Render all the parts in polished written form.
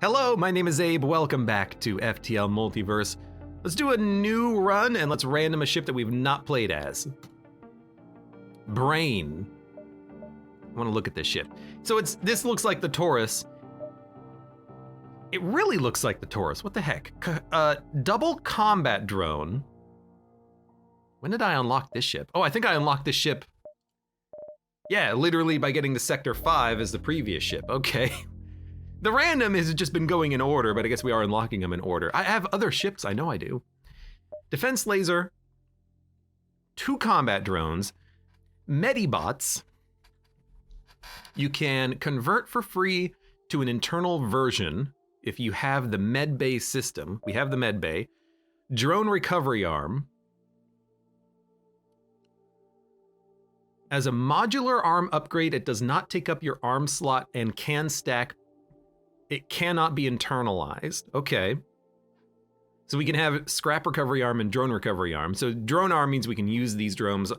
Hello, my name is Abe. Welcome back to FTL Multiverse. Let's do a new run and let's random a ship that we've not played as. Brain. I want to look at this ship. So this looks like the Taurus. It really looks like the Taurus. What the heck? Double combat drone. When did I unlock this ship? Oh, I think I unlocked this ship. Yeah, literally by getting to Sector 5 as the previous ship. Okay. The random has just been going in order, but I guess we are unlocking them in order. I have other ships, I know I do. Defense laser, 2 combat drones, Medibots. You can convert for free to an internal version if you have the medbay system. We have the medbay. Drone recovery arm. As a modular arm upgrade, it does not take up your arm slot and can stack. It cannot be internalized. Okay. So we can have scrap recovery arm and drone recovery arm. So drone arm means we can use these drones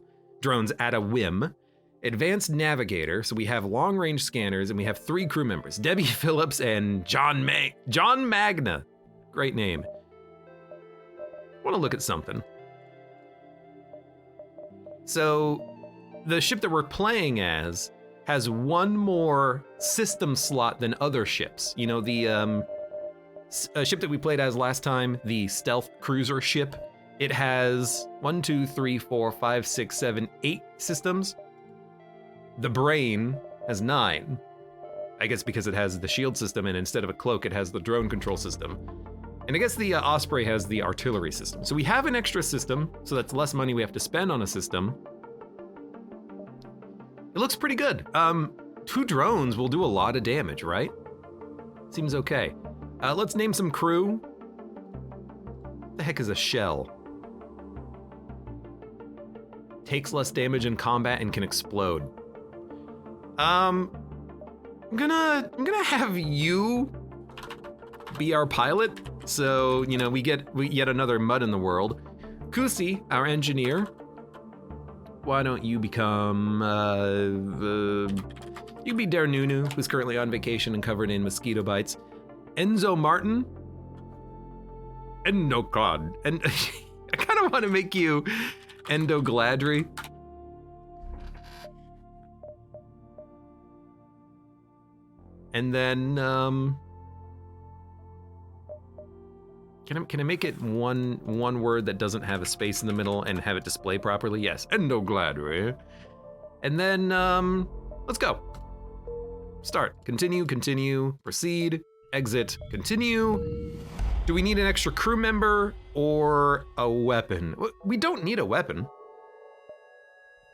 at a whim. Advanced navigator. So we have long range scanners and we have 3 crew members, Debbie Phillips and John Magna. Great name. I want to look at something. So the ship that we're playing as has 1 more system slot than other ships. You know, the ship that we played as last time, the stealth cruiser ship, it has 1, 2, 3, 4, 5, 6, 7, 8 systems. The Brain has 9. I guess because it has the shield system and instead of a cloak, it has the drone control system. And I guess the Osprey has the artillery system. So we have an extra system, so that's less money we have to spend on a system. It looks pretty good. 2 drones will do a lot of damage, right? Seems okay. Let's name some crew. What the heck is a shell? Takes less damage in combat and can explode. I'm gonna have you be our pilot. So, you know, we get yet another mud in the world. Kusi, our engineer. Why don't you become, you be Darnunu, who's currently on vacation and covered in mosquito bites. Enzo Martin. Endoclad. And I kind of want to make you Endogladry. And then, Can I make it one word that doesn't have a space in the middle and have it display properly? Yes, Endogladry. And then, let's go. Start, continue, proceed, exit, continue. Do we need an extra crew member or a weapon? We don't need a weapon.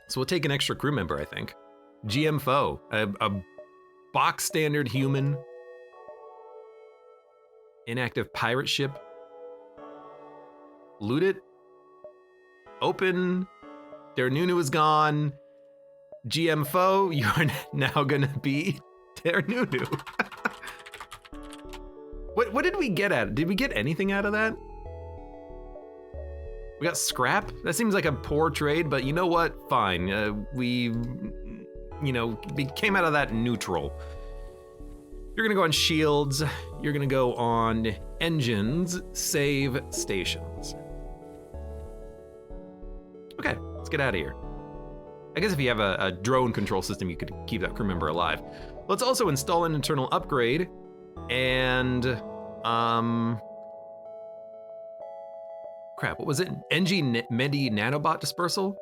So we'll take an extra crew member, I think. GM foe, a box standard human. Inactive pirate ship. Loot it. Open. Darnunu is gone. GM foe, you're now gonna be Darnunu. What did we get at? Did we get anything out of that? We got scrap? That seems like a poor trade, but you know what? Fine. We came out of that neutral. You're gonna go on shields. You're gonna go on engines, save stations. Okay, let's get out of here. I guess if you have a drone control system, you could keep that crew member alive. Let's also install an internal upgrade and, crap, what was it? NG Medi Nanobot Dispersal?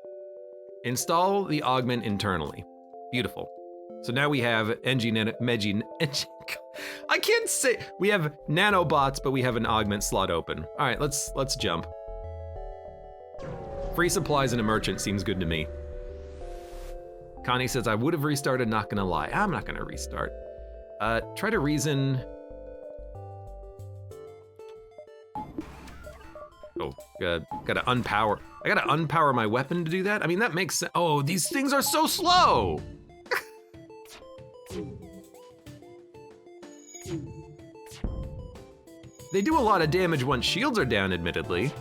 Install the augment internally. Beautiful. So now we have I can't say, we have nanobots, but we have an augment slot open. All right, let's jump. Free supplies and a merchant seems good to me. Connie says, I would have restarted, not gonna lie. I'm not gonna restart. Try to reason. Oh, gotta unpower. I gotta unpower my weapon to do that? I mean, that makes sense. Oh, these things are so slow. They do a lot of damage once shields are down, admittedly.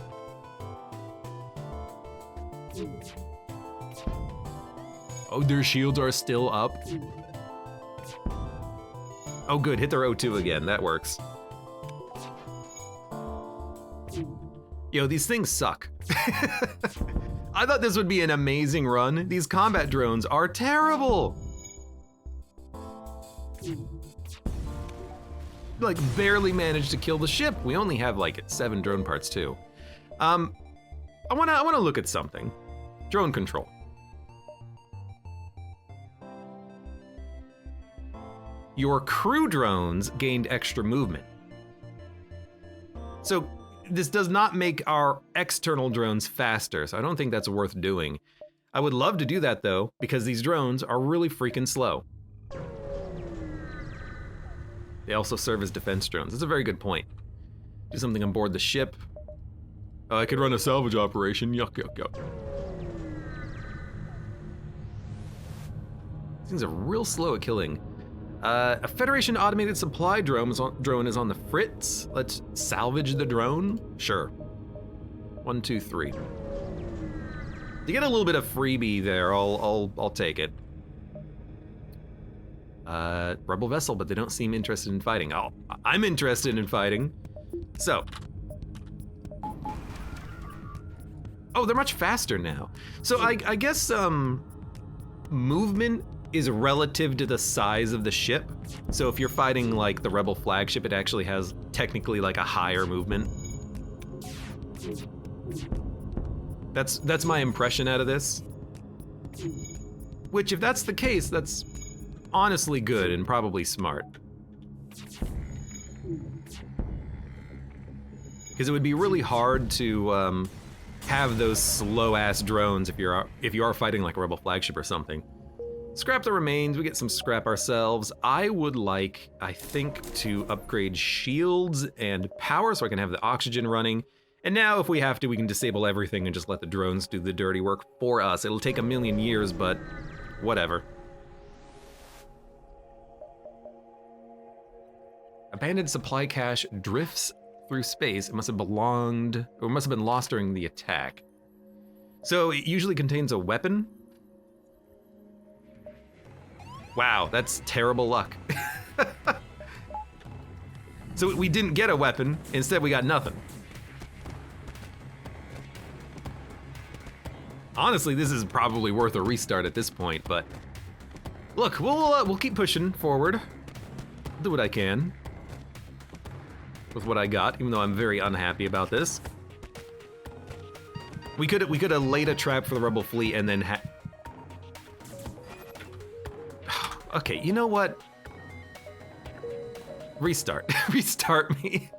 Oh, their shields are still up. Oh good, hit their O2 again, that works. Yo, these things suck. I thought this would be an amazing run. These combat drones are terrible. Like barely managed to kill the ship. We only have like 7 drone parts too. I wanna look at something. Drone control. Your crew drones gained extra movement. So this does not make our external drones faster, so I don't think that's worth doing. I would love to do that though, because these drones are really freaking slow. They also serve as defense drones. That's a very good point. Do something on board the ship. Oh, I could run a salvage operation. Yuck, yuck, yuck. These things are real slow at killing. A Federation automated supply drone is on the fritz. Let's salvage the drone. Sure. 1, 2, 3. To get a little bit of freebie there, I'll take it. Rebel vessel, but they don't seem interested in fighting. Oh, I'm interested in fighting. So. Oh, they're much faster now. So I guess movement is relative to the size of the ship. So if you're fighting like the Rebel flagship, it actually has technically like a higher movement. That's my impression out of this. Which if that's the case, that's honestly good and probably smart. Because it would be really hard to have those slow-ass drones if you are fighting like a Rebel flagship or something. Scrap the remains, we get some scrap ourselves. I would like, I think, to upgrade shields and power so I can have the oxygen running. And now if we have to, we can disable everything and just let the drones do the dirty work for us. It'll take a million years, but whatever. Abandoned supply cache drifts through space. It must have belonged, or must have been lost during the attack. So it usually contains a weapon. Wow, that's terrible luck. So we didn't get a weapon, instead we got nothing. Honestly, this is probably worth a restart at this point, but look, we'll keep pushing forward. Do what I can with what I got, even though I'm very unhappy about this. We could have laid a trap for the Rebel fleet and then okay, you know what? Restart. Restart me.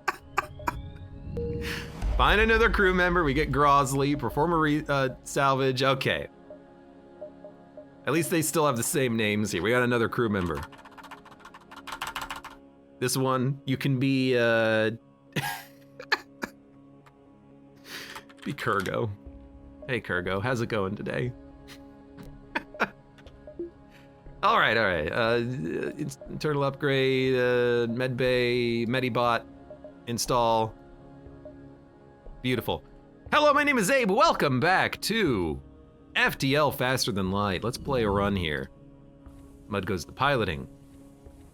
Find another crew member, we get Grosley, perform a salvage, okay. At least they still have the same names here. We got another crew member. This one, you can be, be Kurgo. Hey Kurgo, how's it going today? All right. Internal upgrade, medbay, medibot, install. Beautiful. Hello, my name is Abe. Welcome back to FTL Faster Than Light. Let's play a run here. Mud goes to piloting.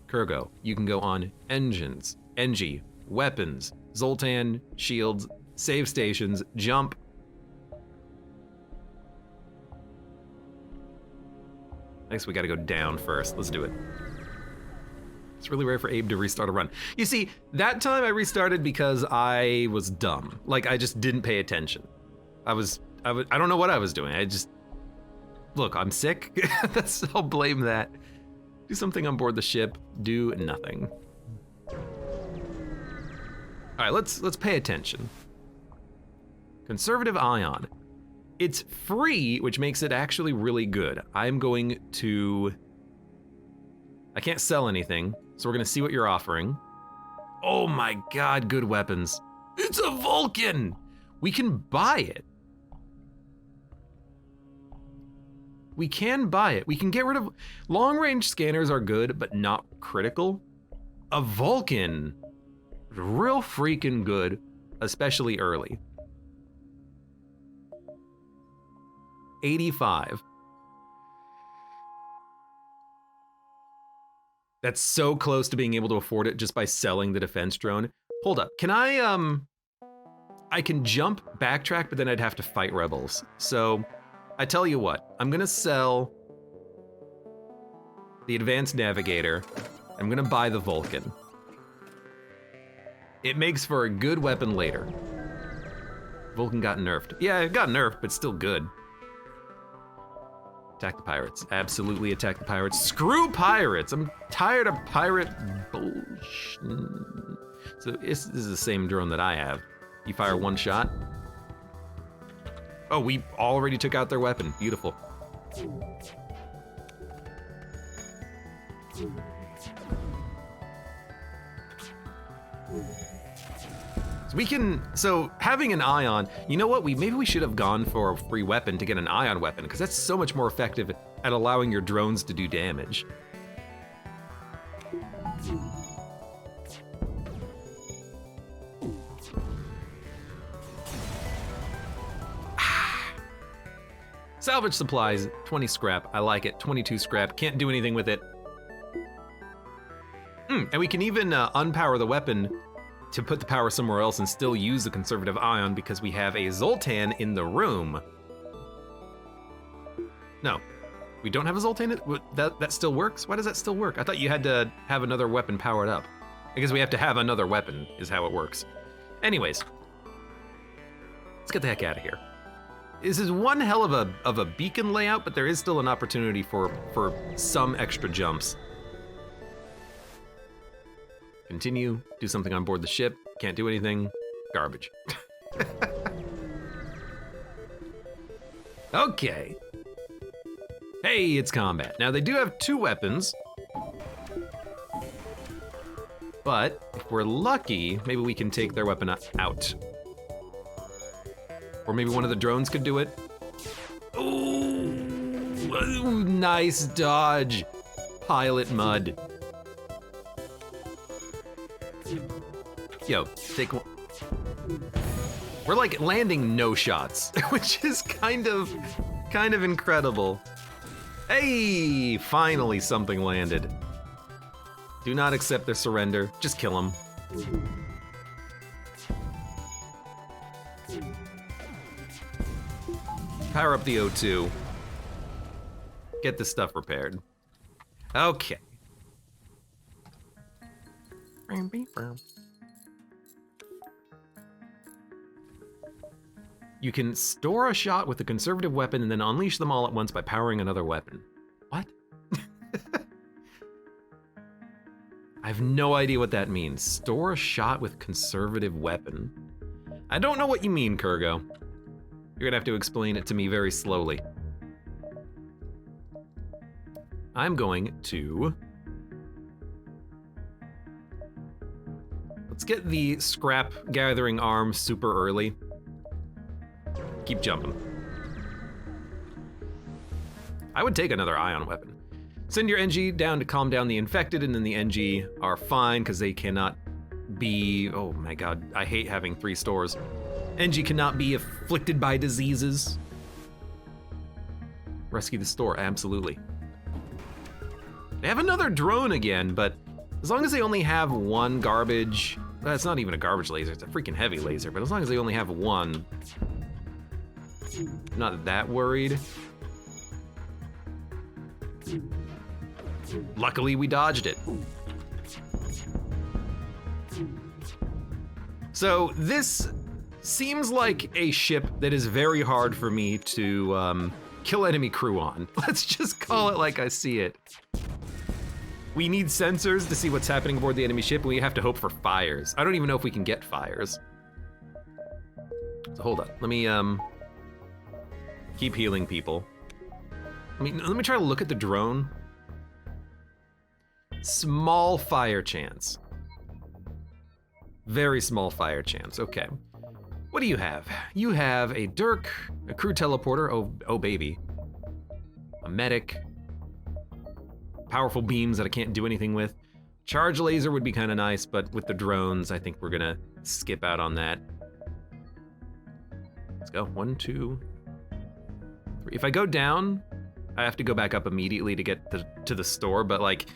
Kurgo, you can go on engines, Engie, weapons, Zoltan, shields, save stations, jump. I guess we gotta go down first. Let's do it. It's really rare for Abe to restart a run. You see, that time I restarted because I was dumb. Like, I just didn't pay attention. I don't know what I was doing. Look, I'm sick. I'll blame that. Do something on board the ship, do nothing. All right, let's pay attention. Conservative ion. It's free, which makes it actually really good. I'm going to, I can't sell anything, so we're gonna see what you're offering. Oh my God, good weapons. It's a Vulcan! We can buy it. We can buy it. We can get rid of, long-range scanners are good, but not critical. A Vulcan, real freaking good, especially early. 85. That's so close to being able to afford it just by selling the defense drone. Hold up, can I can jump, backtrack, but then I'd have to fight rebels. So I tell you what, I'm gonna sell the advanced navigator. I'm gonna buy the Vulcan. It makes for a good weapon later. Vulcan got nerfed. Yeah, it got nerfed, but still good. Attack the pirates. Absolutely attack the pirates. Screw pirates! I'm tired of pirate bullshit. So this is the same drone that I have. You fire one shot. Oh, we already took out their weapon. Beautiful. So having an ion, you know what? Maybe we should have gone for a free weapon to get an ion weapon, because that's so much more effective at allowing your drones to do damage. Salvage supplies, 20 scrap. I like it. 22 scrap. Can't do anything with it. And we can even unpower the weapon to put the power somewhere else and still use the conservative ion because we have a Zoltan in the room. No, we don't have a Zoltan. That still works? Why does that still work? I thought you had to have another weapon powered up. I guess we have to have another weapon is how it works. Anyways, let's get the heck out of here. This is one hell of a beacon layout, but there is still an opportunity for some extra jumps. Continue, do something on board the ship, can't do anything, garbage. Okay. Hey, it's combat. Now they do have 2 weapons, but if we're lucky, maybe we can take their weapon out. Or maybe one of the drones could do it. Ooh, nice dodge. Pilot mud. Yo, take one. We're like landing no shots, which is kind of incredible. Hey, finally something landed. Do not accept their surrender, just kill them. Power up the O2. Get this stuff repaired. Okay. You can store a shot with a conservative weapon and then unleash them all at once by powering another weapon. What? I have no idea what that means. Store a shot with conservative weapon. I don't know what you mean, Kurgo. You're gonna have to explain it to me very slowly. I'm going to... Let's get the scrap gathering arm super early. Keep jumping. I would take another ion weapon. Send your NG down to calm down the infected, and then the NG are fine because they cannot be... Oh my god, I hate having 3 stores. NG cannot be afflicted by diseases. Rescue the store, absolutely. They have another drone again, but as long as they only have 1 garbage... Well, it's not even a garbage laser, it's a freaking heavy laser, but as long as they only have 1... I'm not that worried. Luckily, we dodged it. So this seems like a ship that is very hard for me to kill enemy crew on. Let's just call it like I see it. We need sensors to see what's happening aboard the enemy ship, and we have to hope for fires. I don't even know if we can get fires. So hold on, let me keep healing people. Let me try to look at the drone. Small fire chance. Very small fire chance, okay. What do you have? You have a Dirk, a crew teleporter, oh baby. A medic. Powerful beams that I can't do anything with. Charge laser would be kind of nice, but with the drones, I think we're gonna skip out on that. Let's go, 1, 2, 3. If I go down, I have to go back up immediately to get to the store, but like,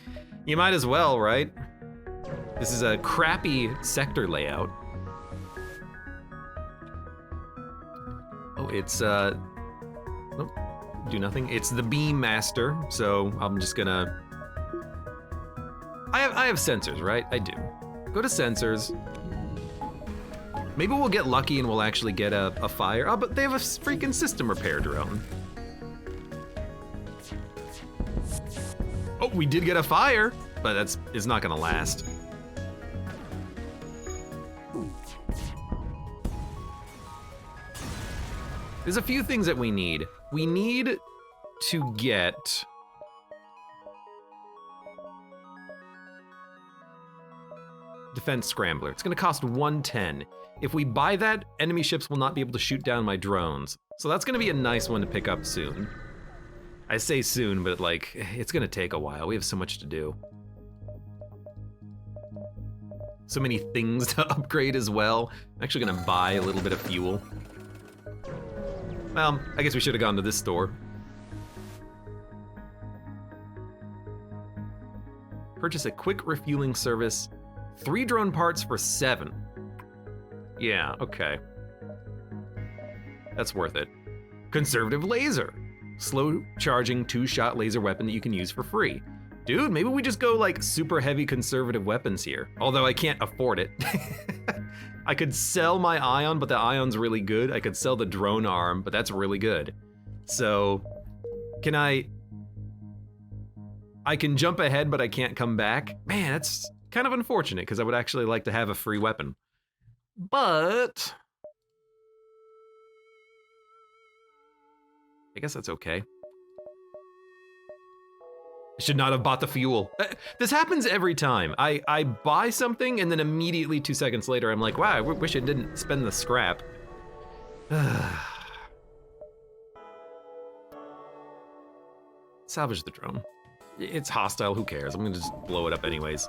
You might as well, right? This is a crappy sector layout. Oh, it's, nope, do nothing. It's the Beam Master, so I'm just gonna... I have sensors, right? I do. Go to sensors. Maybe we'll get lucky and we'll actually get a fire. Oh, but they have a freaking system repair drone. Oh, we did get a fire, but it's not gonna last. There's a few things that we need. We need to get... Defense Scrambler. It's gonna cost 110. If we buy that, enemy ships will not be able to shoot down my drones. So that's gonna be a nice one to pick up soon. I say soon, but like, it's gonna take a while. We have so much to do. So many things to upgrade as well. I'm actually gonna buy a little bit of fuel. Well, I guess we should have gone to this store. Purchase a quick refueling service. 3 drone parts for 7. Yeah, okay. That's worth it. Conservative laser. Slow charging 2-shot laser weapon that you can use for free. Dude, maybe we just go like super heavy conservative weapons here. Although I can't afford it. I could sell my ion, but the ion's really good. I could sell the drone arm, but that's really good. So, can I can jump ahead, but I can't come back. Man, that's kind of unfortunate because I would actually like to have a free weapon. But I guess that's okay. I should not have bought the fuel. This happens every time. I buy something and then immediately 2 seconds later I'm like, wow, I wish I didn't spend the scrap. Salvage the drone. It's hostile, who cares? I'm gonna just blow it up anyways.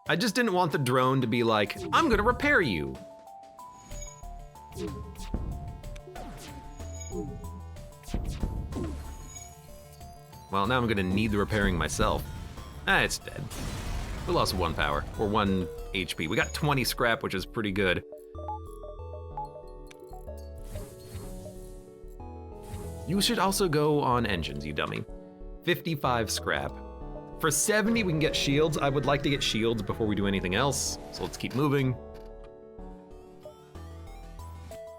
I just didn't want the drone to be like, I'm gonna repair you. Well, now I'm gonna need the repairing myself. Ah, it's dead. We lost 1 power, or 1 HP. We got 20 scrap, which is pretty good. You should also go on engines, you dummy. 55 scrap. For 70, we can get shields. I would like to get shields before we do anything else, so let's keep moving.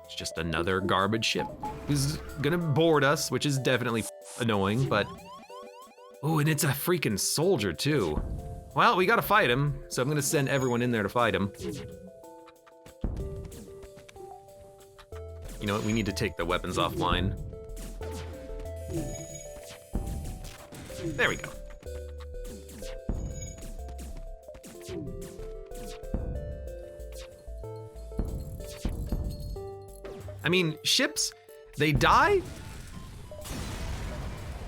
It's just another garbage ship who's gonna board us, which is definitely annoying, but... Ooh, and it's a freaking soldier, too. Well, we gotta fight him, so I'm gonna send everyone in there to fight him. You know what, we need to take the weapons offline. There we go. I mean, ships, they die,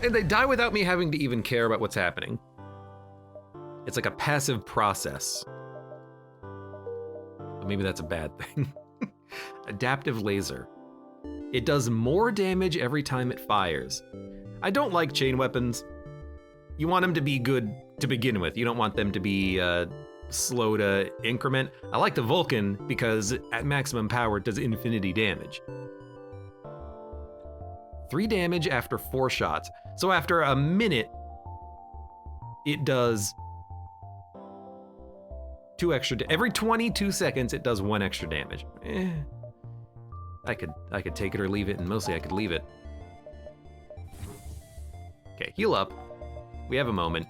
and they die without me having to even care about what's happening. It's like a passive process. But maybe that's a bad thing. Adaptive laser. It does more damage every time it fires. I don't like chain weapons. You want them to be good to begin with. You don't want them to be slow to increment. I like the Vulcan because at maximum power it does infinity damage. 3 damage after 4 shots. So after a minute, it does 2 extra. Every 22 seconds, it does 1 extra damage. I could take it or leave it, and mostly I could leave it. Okay, heal up. We have a moment.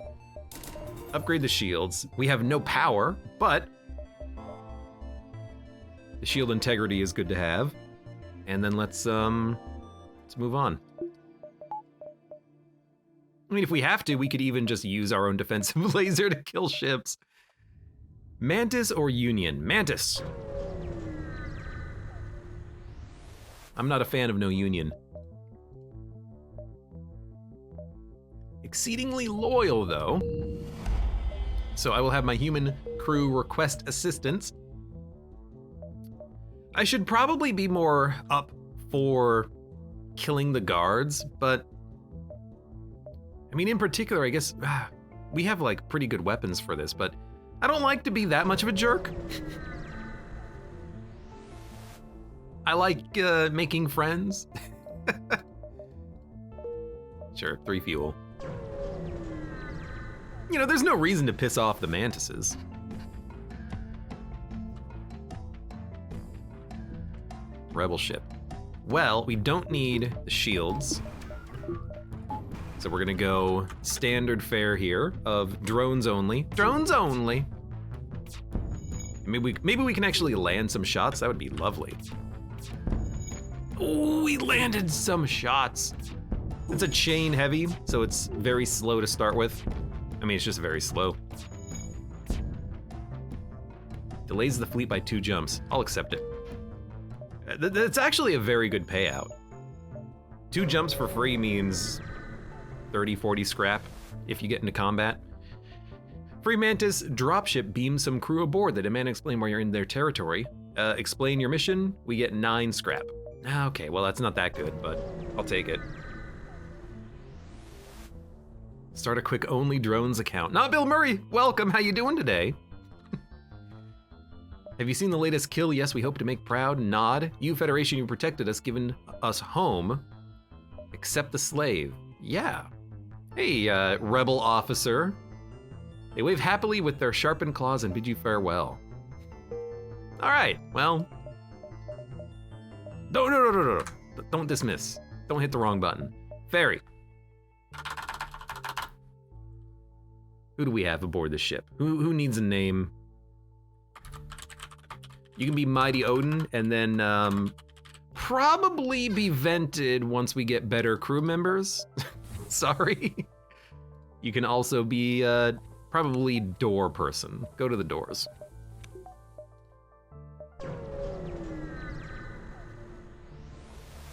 Upgrade the shields. We have no power, but the shield integrity is good to have. And then let's move on. I mean, if we have to, we could even just use our own defensive laser to kill ships. Mantis or Union? Mantis. I'm not a fan of no Union. Exceedingly loyal, though. So I will have my human crew request assistance. I should probably be more up for killing the guards, but I mean, in particular, I guess we have like pretty good weapons for this, but I don't like to be that much of a jerk. I like making friends. Sure, 3 fuel. You know, there's no reason to piss off the mantises. Rebel ship. Well, we don't need the shields. So we're gonna go standard fare here of drones only. Drones only. Maybe we can actually land some shots. That would be lovely. Oh, we landed some shots. It's a chain heavy, so it's very slow to start with. I mean, it's just very slow. Delays the fleet by 2 jumps. I'll accept it. That's actually a very good payout. 2 jumps for free means 30, 40 scrap if you get into combat. Free Mantis dropship beams some crew aboard that demand explain why you're in their territory. Explain your mission, we get 9 scrap. Okay, well that's not that good, but I'll take it. Start a quick only drones account. Not Bill Murray, welcome, how you doing today? Have you seen the latest kill? Yes, we hope to make proud. Nod. You, Federation, you protected us, given us home. Accept the slave. Yeah. Hey, rebel officer. They wave happily with their sharpened claws and bid you farewell. All right, well. No. Don't dismiss. Don't hit the wrong button. Ferry. Who do we have aboard the ship? Who needs a name? You can be Mighty Odin, and then probably be vented once we get better crew members. Sorry. You can also be probably door person. Go to the doors.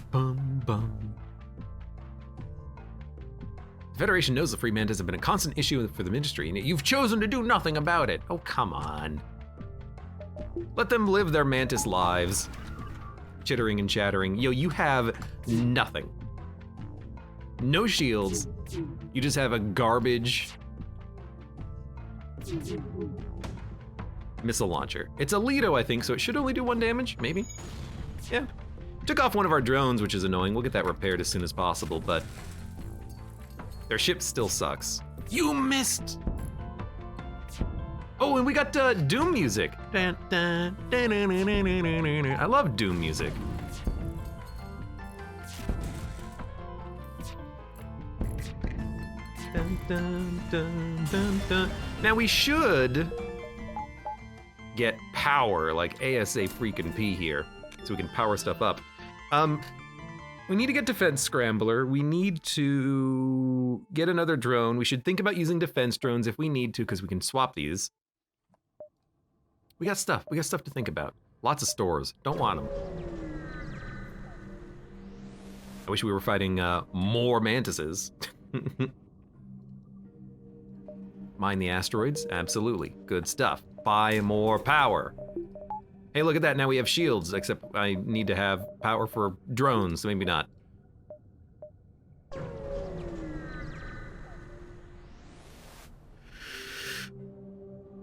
Bum bum. The Federation knows the Free Mantis have been a constant issue for the ministry, and you've chosen to do nothing about it. Oh, come on. Let them live their mantis lives. Chittering and chattering. Yo, you have nothing. No shields. You just have a garbage missile launcher. It's a Lido, I think, so it should only do 1 damage, maybe? Yeah. Took off one of our drones, which is annoying. We'll get that repaired as soon as possible, but their ship still sucks. You missed! Oh, and we got Doom music. I love Doom music. Now we should get power, like ASA freaking P here, so we can power stuff up. We need to get Defense Scrambler. We need to get another drone. We should think about using defense drones if we need to, because we can swap these. We got stuff to think about. Lots of stores, don't want them. I wish we were fighting more mantises. Mine the asteroids, absolutely, good stuff. Buy more power. Hey, look at that, now we have shields, except I need to have power for drones, so maybe not.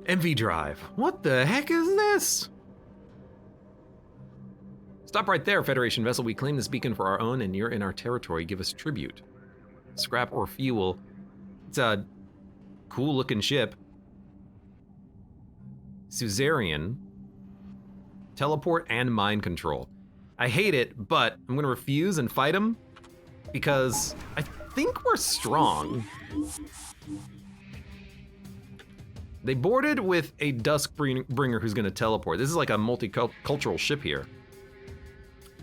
MV drive. What the heck is this? Stop right there, Federation vessel. We claim this beacon for our own, and you're in our territory. Give us tribute. Scrap or fuel. It's a cool-looking ship. Suzerain. Teleport and mind control. I hate it, but I'm gonna refuse and fight him because I think we're strong. They boarded with a Duskbringer who's gonna teleport. This is like a multicultural ship here.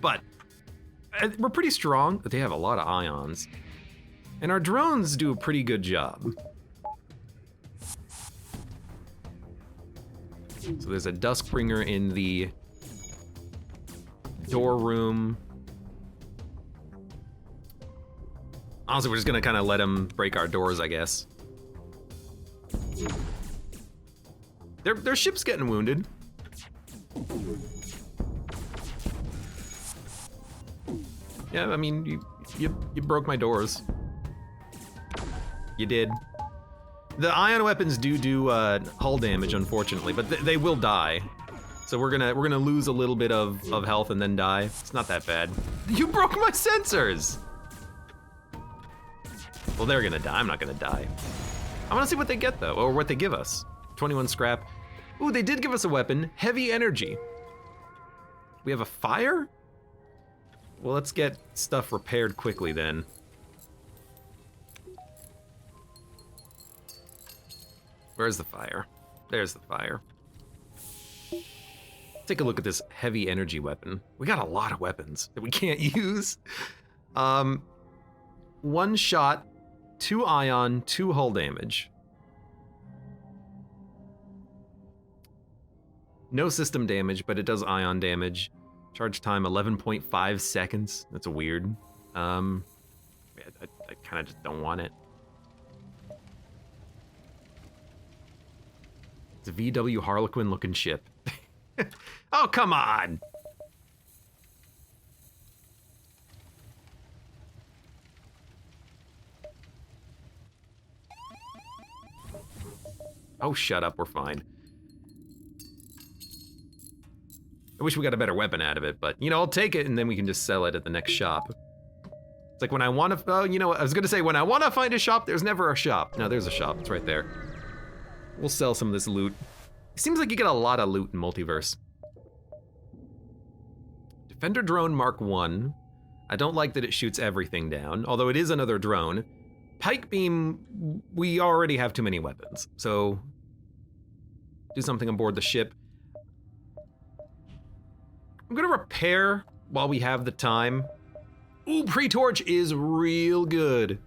But we're pretty strong, but they have a lot of ions. And our drones do a pretty good job. So there's a Duskbringer in the door room. Honestly, we're just gonna kind of let them break our doors, I guess. Their ship's getting wounded. Yeah, I mean, you broke my doors. You did. The ion weapons do hull damage, unfortunately, but they will die. So we're gonna lose a little bit of health and then die. It's not that bad. You broke my sensors! Well, they're gonna die. I'm not gonna die. I wanna see what they get though, or what they give us. 21 scrap. Ooh, they did give us a weapon, heavy energy. We have a fire? Well, let's get stuff repaired quickly then. Where's the fire? There's the fire. Take a look at this heavy energy weapon. We got a lot of weapons that we can't use. 1 shot, 2 ion, 2 hull damage. No system damage, but it does ion damage. Charge time 11.5 seconds. That's weird. I kind of just don't want it. It's a VW Harlequin looking ship. Oh, come on! Oh, shut up, we're fine. I wish we got a better weapon out of it, but, you know, I'll take it and then we can just sell it at the next shop. It's like when I want to, oh, you know what, I was gonna say, when I want to find a shop, there's never a shop. No, there's a shop, it's right there. We'll sell some of this loot. It seems like you get a lot of loot in Multiverse. Defender Drone Mark 1. I don't like that it shoots everything down, although it is another drone. Pike Beam, we already have too many weapons, so do something on board the ship. I'm gonna repair while we have the time. Ooh, Pre-Torch is real good.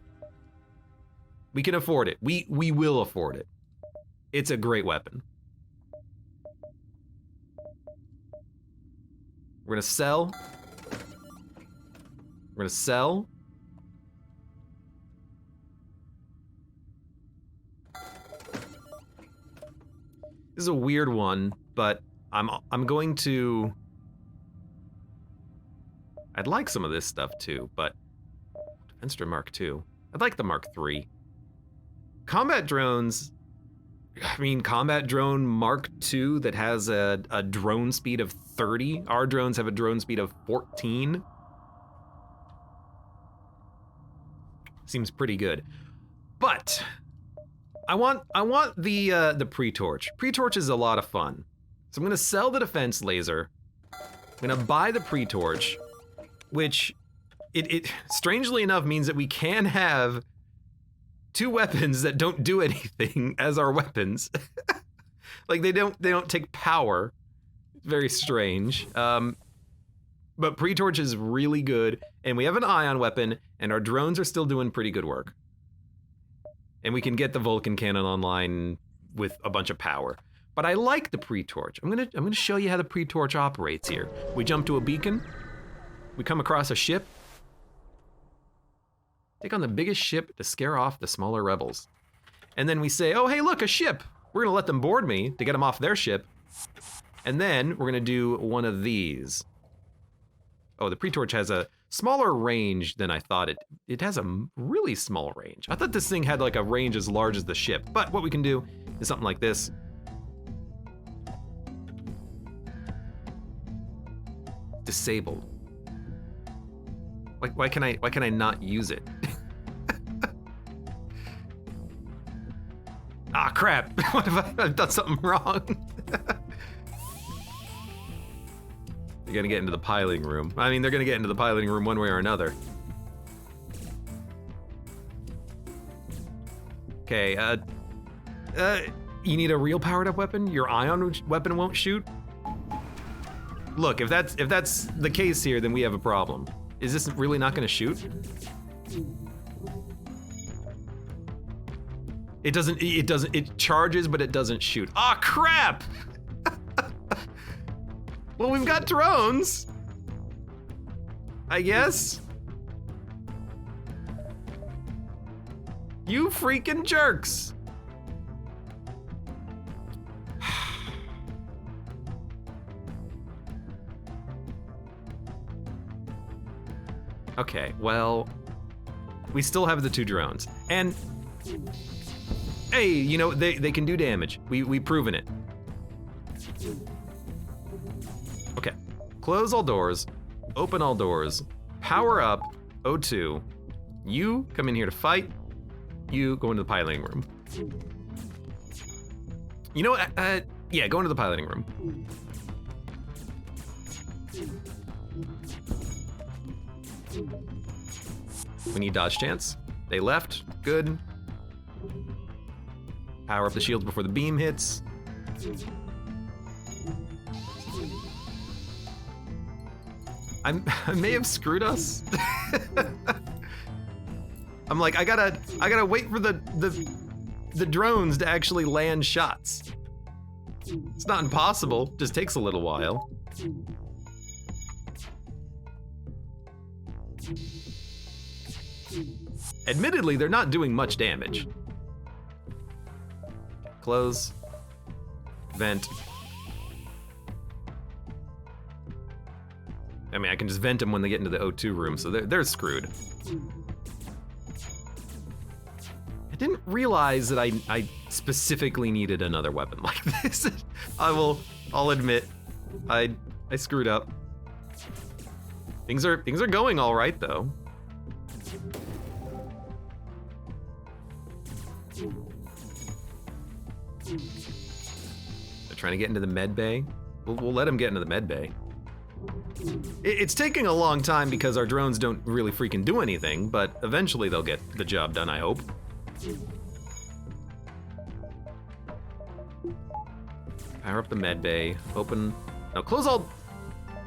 We can afford it. We will afford it. It's a great weapon. We're gonna sell. We're gonna sell. This is a weird one, but I'm going to. I'd like some of this stuff too, but Defenster Mark II. I'd like the Mark III. Combat drones. I mean, combat drone Mark II that has a drone speed of 30. Our drones have a drone speed of 14. Seems pretty good. But I want the Pre-Torch. Pre-Torch is a lot of fun. So I'm gonna sell the defense laser. I'm gonna buy the Pre-Torch, which it strangely enough means that we can have 2 weapons that don't do anything as our weapons. Like they don't take power. It's very strange. But Pre-Torch is really good, and we have an ion weapon, and our drones are still doing pretty good work. And we can get the Vulcan cannon online with a bunch of power. But I like the Pre-Torch. I'm gonna show you how the Pre-Torch operates here. We jump to a beacon. We come across a ship. Take on the biggest ship to scare off the smaller rebels. And then we say, oh, hey, look, a ship. We're gonna let them board me to get them off their ship. And then we're gonna do one of these. Oh, the Pre-Torch has a smaller range than I thought it has a really small range. I thought this thing had like a range as large as the ship, but what we can do is something like this. Disabled. Why can I not use it? Ah, crap. What if I've done something wrong? They're gonna get into the piloting room. I mean, they're gonna get into the piloting room one way or another. Okay, you need a real powered up weapon? Your ion weapon won't shoot? Look, if that's the case here, then we have a problem. Is this really not gonna shoot? It charges, but it doesn't shoot. Ah, crap! Well, we've got drones, I guess. You freaking jerks. Okay, well, we still have the 2 drones. And Hey, you know, they can do damage. We've proven it. Okay. Close all doors. Open all doors. Power up. O2. You come in here to fight. You go into the piloting room. You know what? Yeah, go into the piloting room. We need dodge chance. They left. Good. Power up the shields before the beam hits. I may have screwed us. I'm like, I gotta wait for the drones to actually land shots. It's not impossible, just takes a little while. Admittedly, they're not doing much damage. Close. Vent. I mean, I can just vent them when they get into the O2 room, so they're screwed. I didn't realize that I specifically needed another weapon like this. I'll admit, I screwed up. Things are going all right though. They're trying to get into the med bay. We'll let them get into the med bay. It's taking a long time because our drones don't really freaking do anything, but eventually they'll get the job done, I hope. Power up the med bay. Open. No,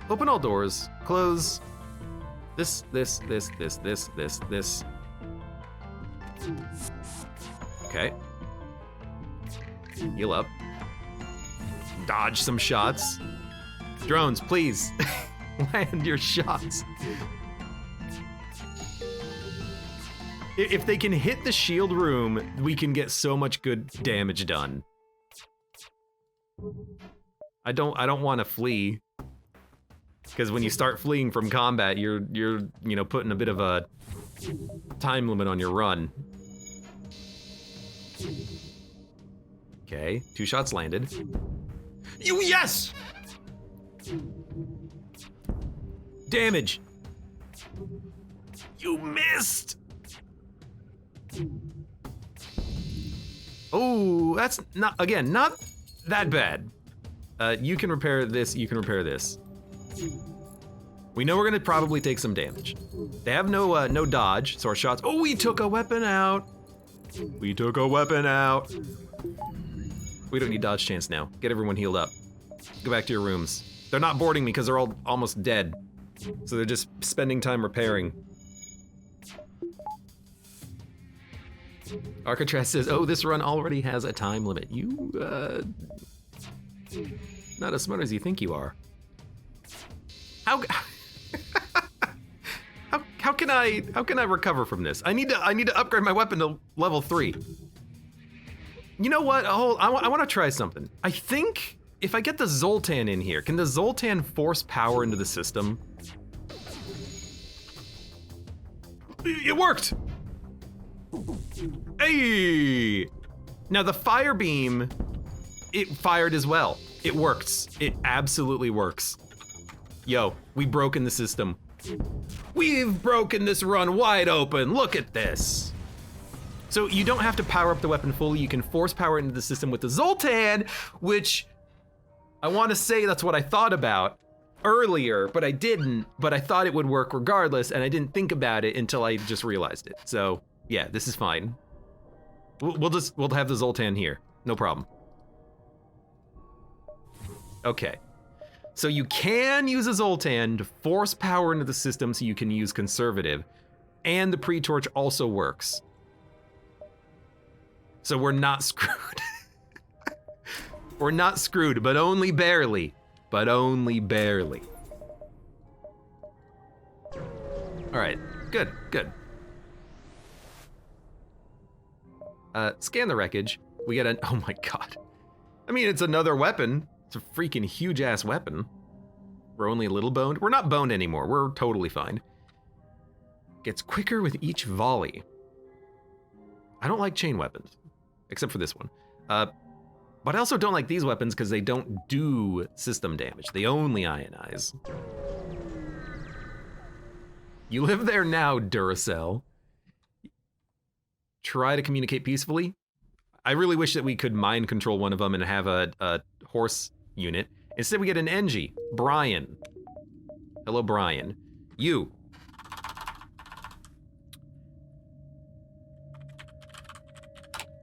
open all doors. Close. This. Okay. Heal up. Dodge some shots. Drones, please. Land your shots. If they can hit the shield room, we can get so much good damage done. I don't want to flee, because when you start fleeing from combat, you're you know, putting a bit of a time limit on your run. Okay, 2 shots landed. Yes! Damage. You missed. Oh, that's not that bad. You can repair this, you can repair this. We know we're gonna probably take some damage. They have no dodge, so our shots, oh, we took a weapon out. We took a weapon out. We don't need dodge chance now. Get everyone healed up. Go back to your rooms. They're not boarding me because they're all almost dead. So they're just spending time repairing. Arcatraz says, oh, this run already has a time limit. You, not as smart as you think you are. How can I recover from this? I need to upgrade my weapon to level 3. You know what? I want to try something. I think if I get the Zoltan in here, can the Zoltan force power into the system? It worked! Hey! Now the fire beam, it fired as well. It works. It absolutely works. Yo, we've broken the system. We've broken this run wide open. Look at this. So you don't have to power up the weapon fully. You can force power into the system with the Zoltan, which I want to say that's what I thought about earlier, but I didn't. But I thought it would work regardless, and I didn't think about it until I just realized it. So yeah, this is fine. We'll have the Zoltan here. No problem. Okay. So you can use a Zoltan to force power into the system so you can use conservative, and the pre-torch also works. So we're not screwed. We're not screwed, but only barely. But only barely. All right, good. Scan the wreckage. We get oh my God. I mean, it's another weapon. It's a freaking huge ass weapon. We're only a little boned. We're not boned anymore. We're totally fine. Gets quicker with each volley. I don't like chain weapons. except for this one. But I also don't like these weapons because they don't do system damage. They only ionize. You live there now, Duracell. Try to communicate peacefully. I really wish that we could mind control one of them and have a horse unit. Instead, we get an Engie. Brian. Hello, Brian. You.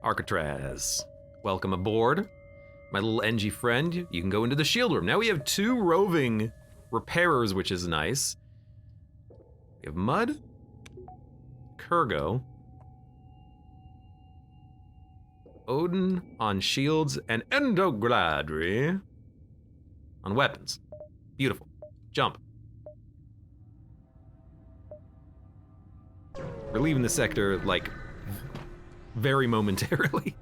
Alcatraz. Welcome aboard. My little Engie friend. You can go into the shield room. Now we have 2 roving repairers, which is nice. We have Mud. Kurgo. Odin on shields, and Endogladry on weapons. Beautiful. Jump. We're leaving the sector, like, very momentarily.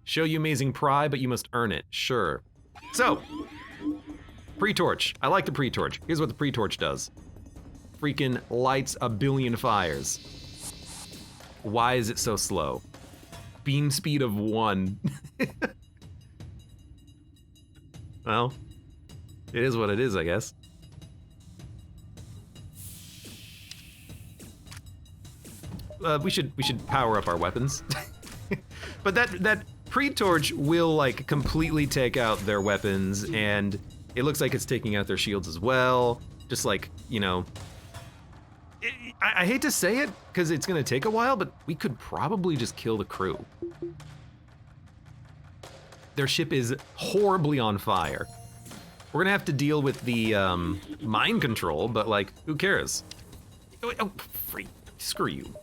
Show you amazing pride, but you must earn it. Sure. So, pre-torch. I like the pre-torch. Here's what the pre-torch does. Freaking lights a billion fires. Why is it so slow? Beam speed of 1. Well, it is what it is, I guess. We should power up our weapons. But that pre-torch will like completely take out their weapons, and it looks like it's taking out their shields as well. Just like, you know, I hate to say it because it's gonna take a while, but we could probably just kill the crew. Their ship is horribly on fire. We're gonna have to deal with the mind control, but like, who cares? Oh, freak, screw you.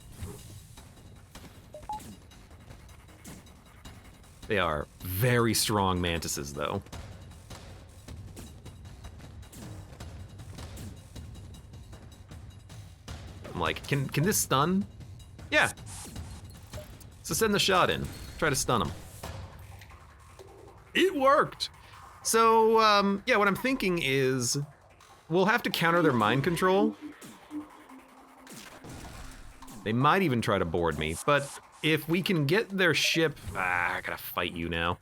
They are very strong mantises, though. I'm like, can this stun? Yeah. So send the shot in. Try to stun him. It worked! So, yeah, what I'm thinking is we'll have to counter their mind control. They might even try to board me, but if we can get their ship... I gotta fight you now.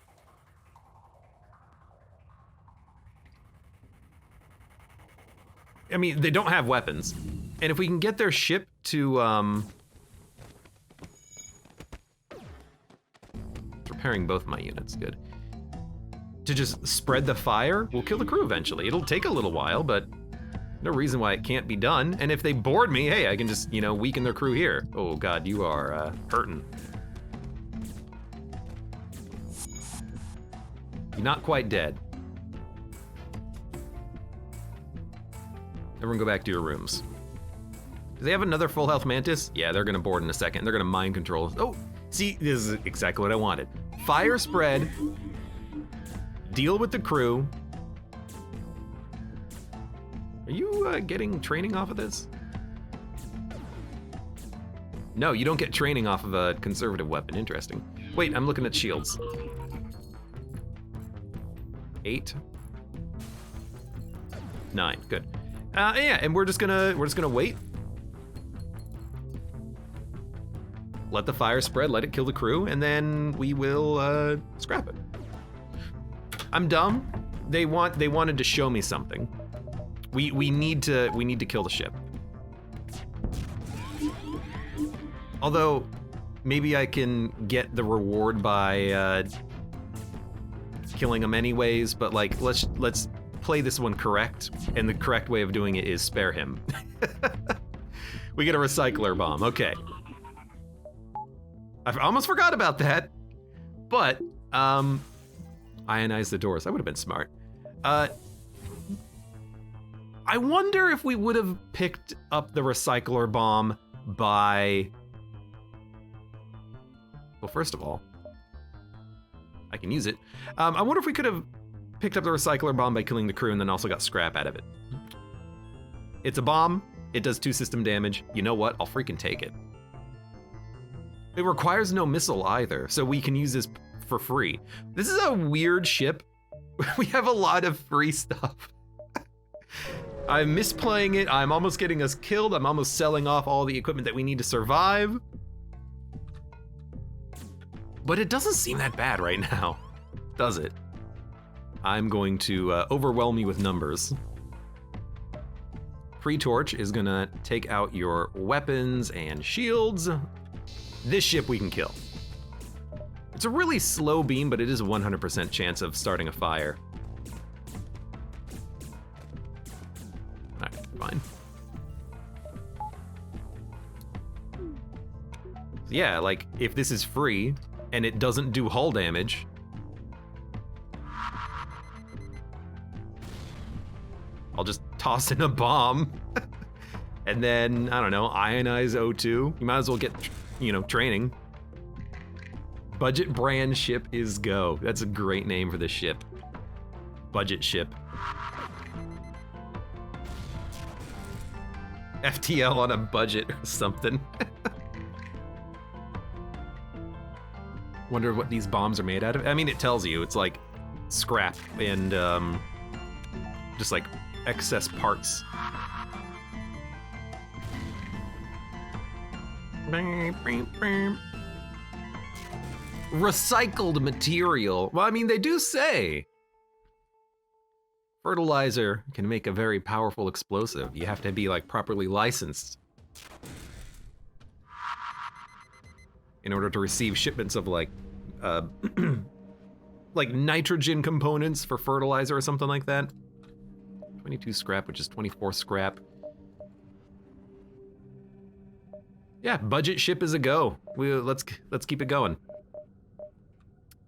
I mean, they don't have weapons. And if we can get their ship to, repairing both my units, good. To just spread the fire, we'll kill the crew eventually. It'll take a little while, but no reason why it can't be done. And if they board me, hey, I can just, you know, weaken their crew here. Oh God, you are hurting. You're not quite dead. Everyone go back to your rooms. Do they have another full health mantis? Yeah, they're gonna board in a second. They're gonna mind control us. Oh, see, this is exactly what I wanted. Fire spread, deal with the crew. Are you getting training off of this? No, you don't get training off of a conservative weapon. Interesting. Wait, I'm looking at shields. 8, 9, good. Yeah, and we're just gonna wait. Let the fire spread, let it kill the crew, and then we will scrap it. I'm dumb. They wanted to show me something. We need to kill the ship. Although maybe I can get the reward by killing them anyways, but like let's play this one correct, and the correct way of doing it is spare him. We get a recycler bomb. Okay. I almost forgot about that, but ionize the doors. That would have been smart. I wonder if we would have picked up the recycler bomb by... Well, first of all, I can use it. I wonder if we could have picked up the recycler bomb by killing the crew and then also got scrap out of it. It's a bomb. It does 2 system damage. You know what? I'll freaking take it. It requires no missile either, so we can use this for free. This is a weird ship. We have a lot of free stuff. I'm misplaying it. I'm almost getting us killed. I'm almost selling off all the equipment that we need to survive. But it doesn't seem that bad right now, does it? I'm going to overwhelm you with numbers. Pre-torch is gonna take out your weapons and shields. This ship we can kill. It's a really slow beam, but it is a 100% chance of starting a fire. Alright, fine. Yeah, like, if this is free and it doesn't do hull damage, I'll just toss in a bomb and then, I don't know, ionize O2. You might as well get, you know, training. Budget brand ship is go. That's a great name for this ship. Budget ship. FTL on a budget or something. Wonder what these bombs are made out of. I mean, it tells you. It's like scrap and just like excess parts. Recycled material. Well, I mean, they do say fertilizer can make a very powerful explosive. You have to be like properly licensed in order to receive shipments of like like nitrogen components for fertilizer or something like that. 22 scrap, which is 24 scrap. Yeah, budget ship is a go. Let's keep it going.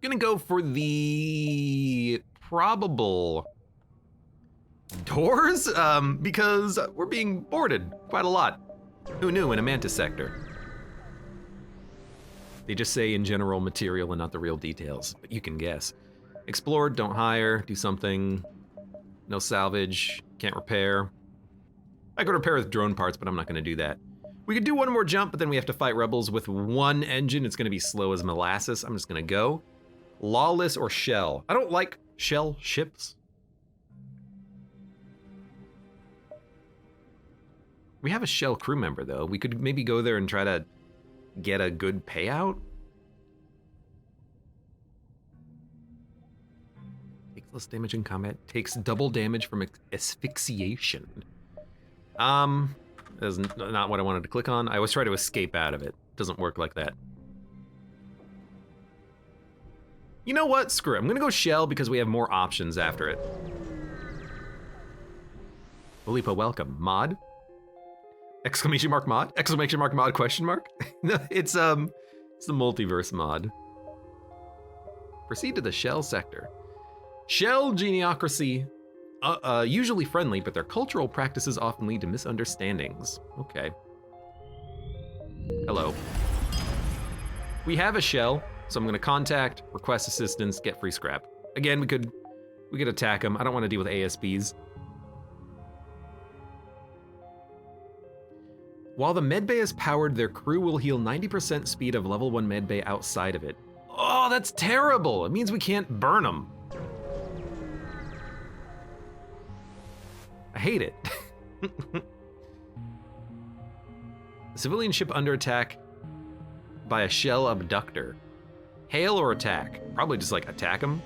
Gonna go for the probable doors, because we're being boarded quite a lot. Who knew in a mantis sector? They just say in general material and not the real details, but you can guess. Explore, don't hire, do something. No salvage, can't repair. I could repair with drone parts, but I'm not gonna do that. We could do one more jump, but then we have to fight rebels with one engine. It's gonna be slow as molasses. I'm just gonna go. Lawless or shell. I don't like shell ships. We have a shell crew member though. We could maybe go there and try to get a good payout. Takes less damage in combat. Takes double damage from asphyxiation. That's not what I wanted to click on. I always try to escape out of it. Doesn't work like that. You know what? Screw it. I'm gonna go shell because we have more options after it. Olipa, welcome. Mod? Exclamation mark mod? Exclamation mark mod question mark? No, it's the multiverse mod. Proceed to the shell sector. Shell geniocracy, usually friendly, but their cultural practices often lead to misunderstandings. Okay. Hello. We have a shell, so I'm gonna contact, request assistance, get free scrap. Again, we could attack them. I don't want to deal with ASBs. While the medbay is powered, their crew will heal 90% speed of level 1 medbay outside of it. Oh, that's terrible. It means we can't burn them. I hate it. Civilian ship under attack by a shell abductor. Hail or attack? Probably just like attack them.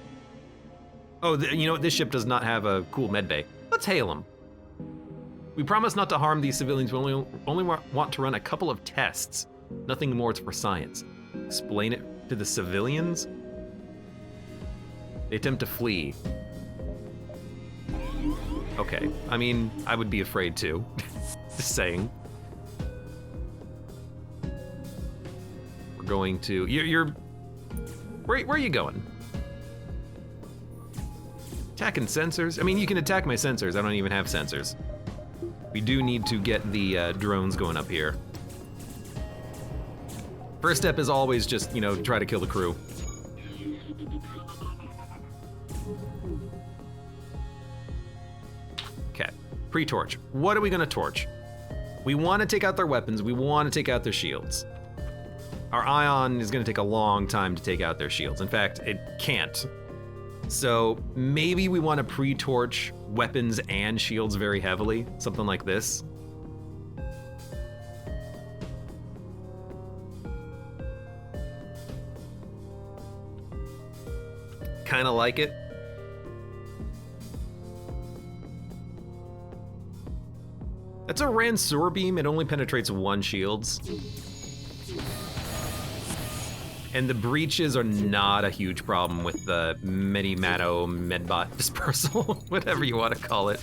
Oh, you know what? This ship does not have a cool medbay. Let's hail them. We promise not to harm these civilians. We only want to run a couple of tests. Nothing more, it's for science. Explain it to the civilians? They attempt to flee. Okay, I mean, I would be afraid too. Just saying. We're going to, where are you going? Attacking sensors? I mean, you can attack my sensors. I don't even have sensors. We do need to get the drones going up here. First step is always just, you know, try to kill the crew. Okay, pre-torch. What are we gonna torch? We wanna take out their weapons, we wanna take out their shields. Our ion is gonna take a long time to take out their shields. In fact, it can't. So maybe we wanna pre-torch weapons and shields very heavily, something like this. kind of like it. That's a Ranseur beam. It only penetrates 1 shields. And the breaches are not a huge problem with the Medimato Medbot dispersal, whatever you want to call it.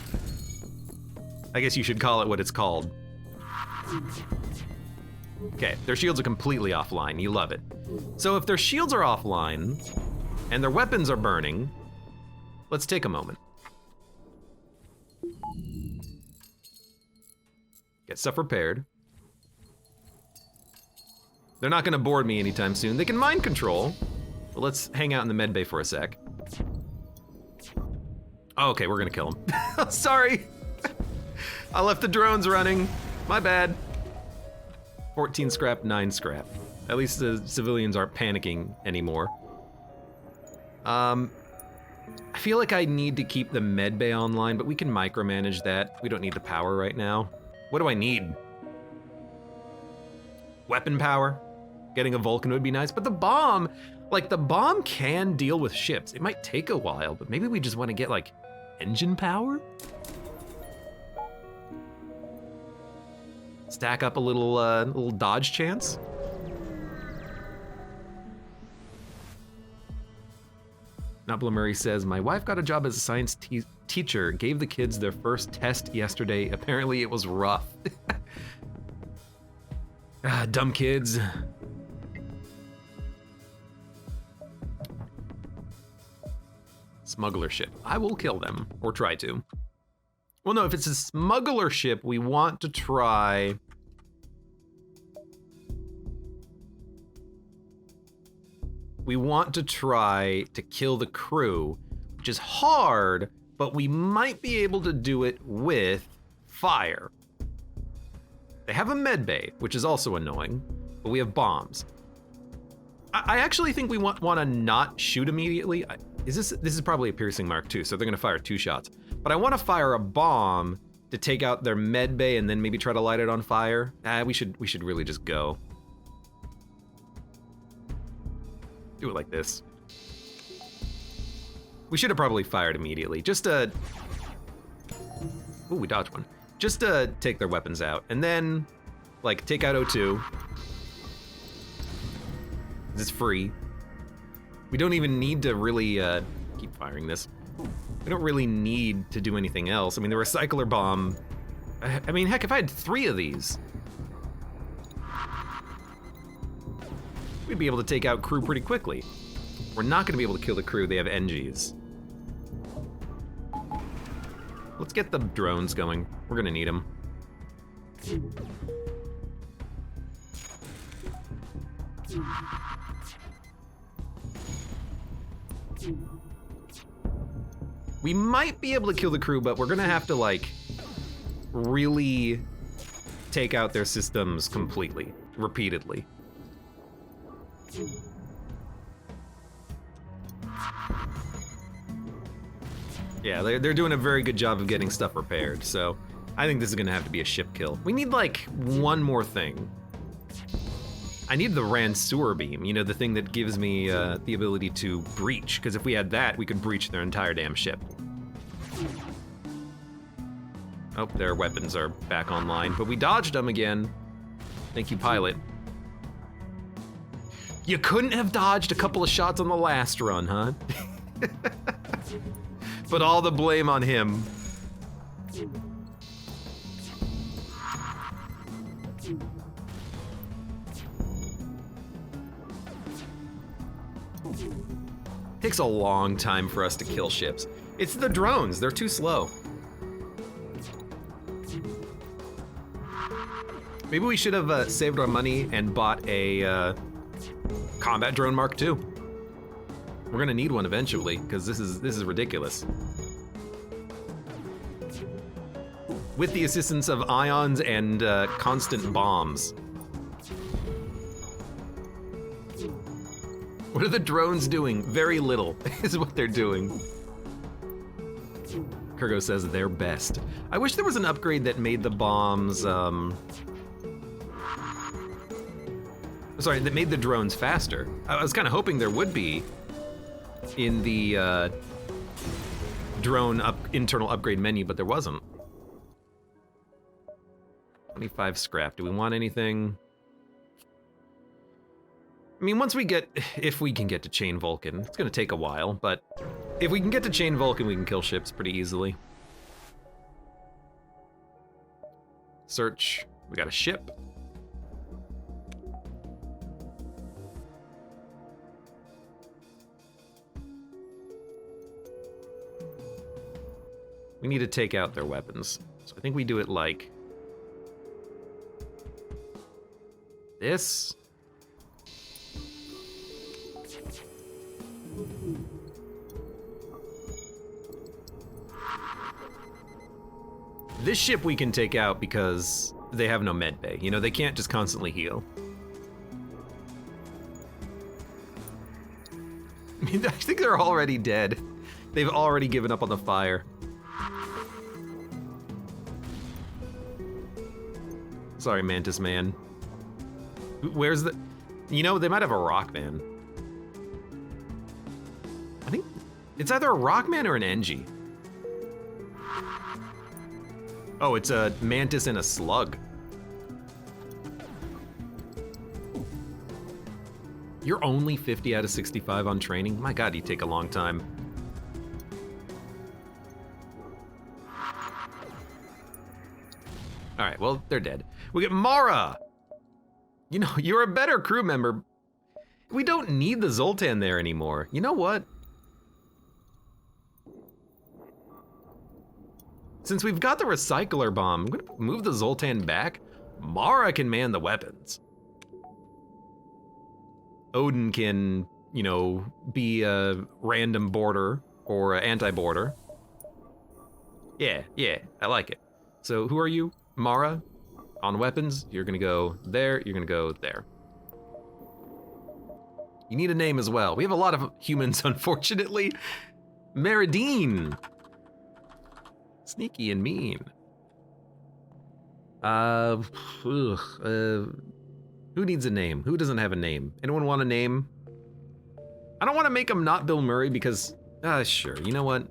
I guess you should call it what it's called. Okay, their shields are completely offline. You love it. So if their shields are offline and their weapons are burning, let's take a moment. Get stuff repaired. They're not gonna board me anytime soon. They can mind control, but let's hang out in the med bay for a sec. Oh, okay, we're gonna kill them. Sorry. I left the drones running. My bad. 14 scrap, 9 scrap. At least the civilians aren't panicking anymore. I feel like I need to keep the med bay online, but we can micromanage that. We don't need the power right now. What do I need? Weapon power? Getting a Vulcan would be nice, but the bomb, like the bomb can deal with ships. It might take a while, but maybe we just want to get like engine power? Stack up a little dodge chance. Nabla Murray says, my wife got a job as a science teacher, gave the kids their first test yesterday. Apparently it was rough. Dumb kids. Smuggler ship. I will kill them, or try to. Well, no, if it's a smuggler ship, we want to try... We want to try to kill the crew, which is hard, but we might be able to do it with fire. They have a med bay, which is also annoying, but we have bombs. I actually think we want to not shoot immediately. This is probably a piercing mark too, so they're gonna fire 2 shots. But I want to fire a bomb to take out their med bay and then maybe try to light it on fire. We should really just go. Do it like this. We should have probably fired immediately. Just to... Ooh, we dodged one. Just to take their weapons out. And then, like, take out O2. It's free. We don't even need to really, keep firing this. We don't really need to do anything else. I mean, the recycler bomb... I mean, heck, if I had 3 of these... we'd be able to take out crew pretty quickly. We're not gonna be able to kill the crew, they have NGs. Let's get the drones going. We're gonna need them. We might be able to kill the crew, but we're gonna have to, like, really take out their systems completely, repeatedly. Yeah, they're doing a very good job of getting stuff repaired, so I think this is gonna have to be a ship kill. We need, like, one more thing. I need the Ranseur beam, you know, the thing that gives me the ability to breach, because if we had that, we could breach their entire damn ship. Oh, their weapons are back online, but we dodged them again. Thank you, pilot. You couldn't have dodged a couple of shots on the last run, huh? Put all the blame on him. Takes a long time for us to kill ships. It's the drones, they're too slow. Maybe we should have saved our money and bought a combat drone Mark II. We're gonna need one eventually, because this is ridiculous. With the assistance of ions and constant bombs. What are the drones doing? Very little is what they're doing. Kurgo says they're best. I wish there was an upgrade that made the bombs, sorry, that made the drones faster. I was kind of hoping there would be. in the drone internal upgrade menu, but there wasn't. 25 scrap. Do we want anything? I mean, once we get, if we can get to Chain Vulcan, it's gonna take a while, but if we can get to Chain Vulcan, we can kill ships pretty easily. Search, we got a ship. We need to take out their weapons. So I think we do it like this. This ship we can take out because they have no med bay. You know, they can't just constantly heal. I mean, I think they're already dead. They've already given up on the fire. Sorry, Mantis Man. Where's the... You know, they might have a Rockman. I think it's either a Rockman or an Engie. Oh, it's a Mantis and a Slug. You're only 50 out of 65 on training? My God, you take a long time. All right, well, they're dead. We get Mara. You know, you're a better crew member. We don't need the Zoltan there anymore. You know what? Since we've got the recycler bomb, I'm gonna move the Zoltan back. Mara can man the weapons. Odin can, you know, be a random boarder or an anti-boarder. Yeah, I like it. So who are you? Mara? On weapons, you're gonna go there, you're gonna go there. You need a name as well. We have a lot of humans, unfortunately. Meridine. Sneaky and mean. Who needs a name? Who doesn't have a name? Anyone want a name? I don't want to make him not Bill Murray because, sure, you know what?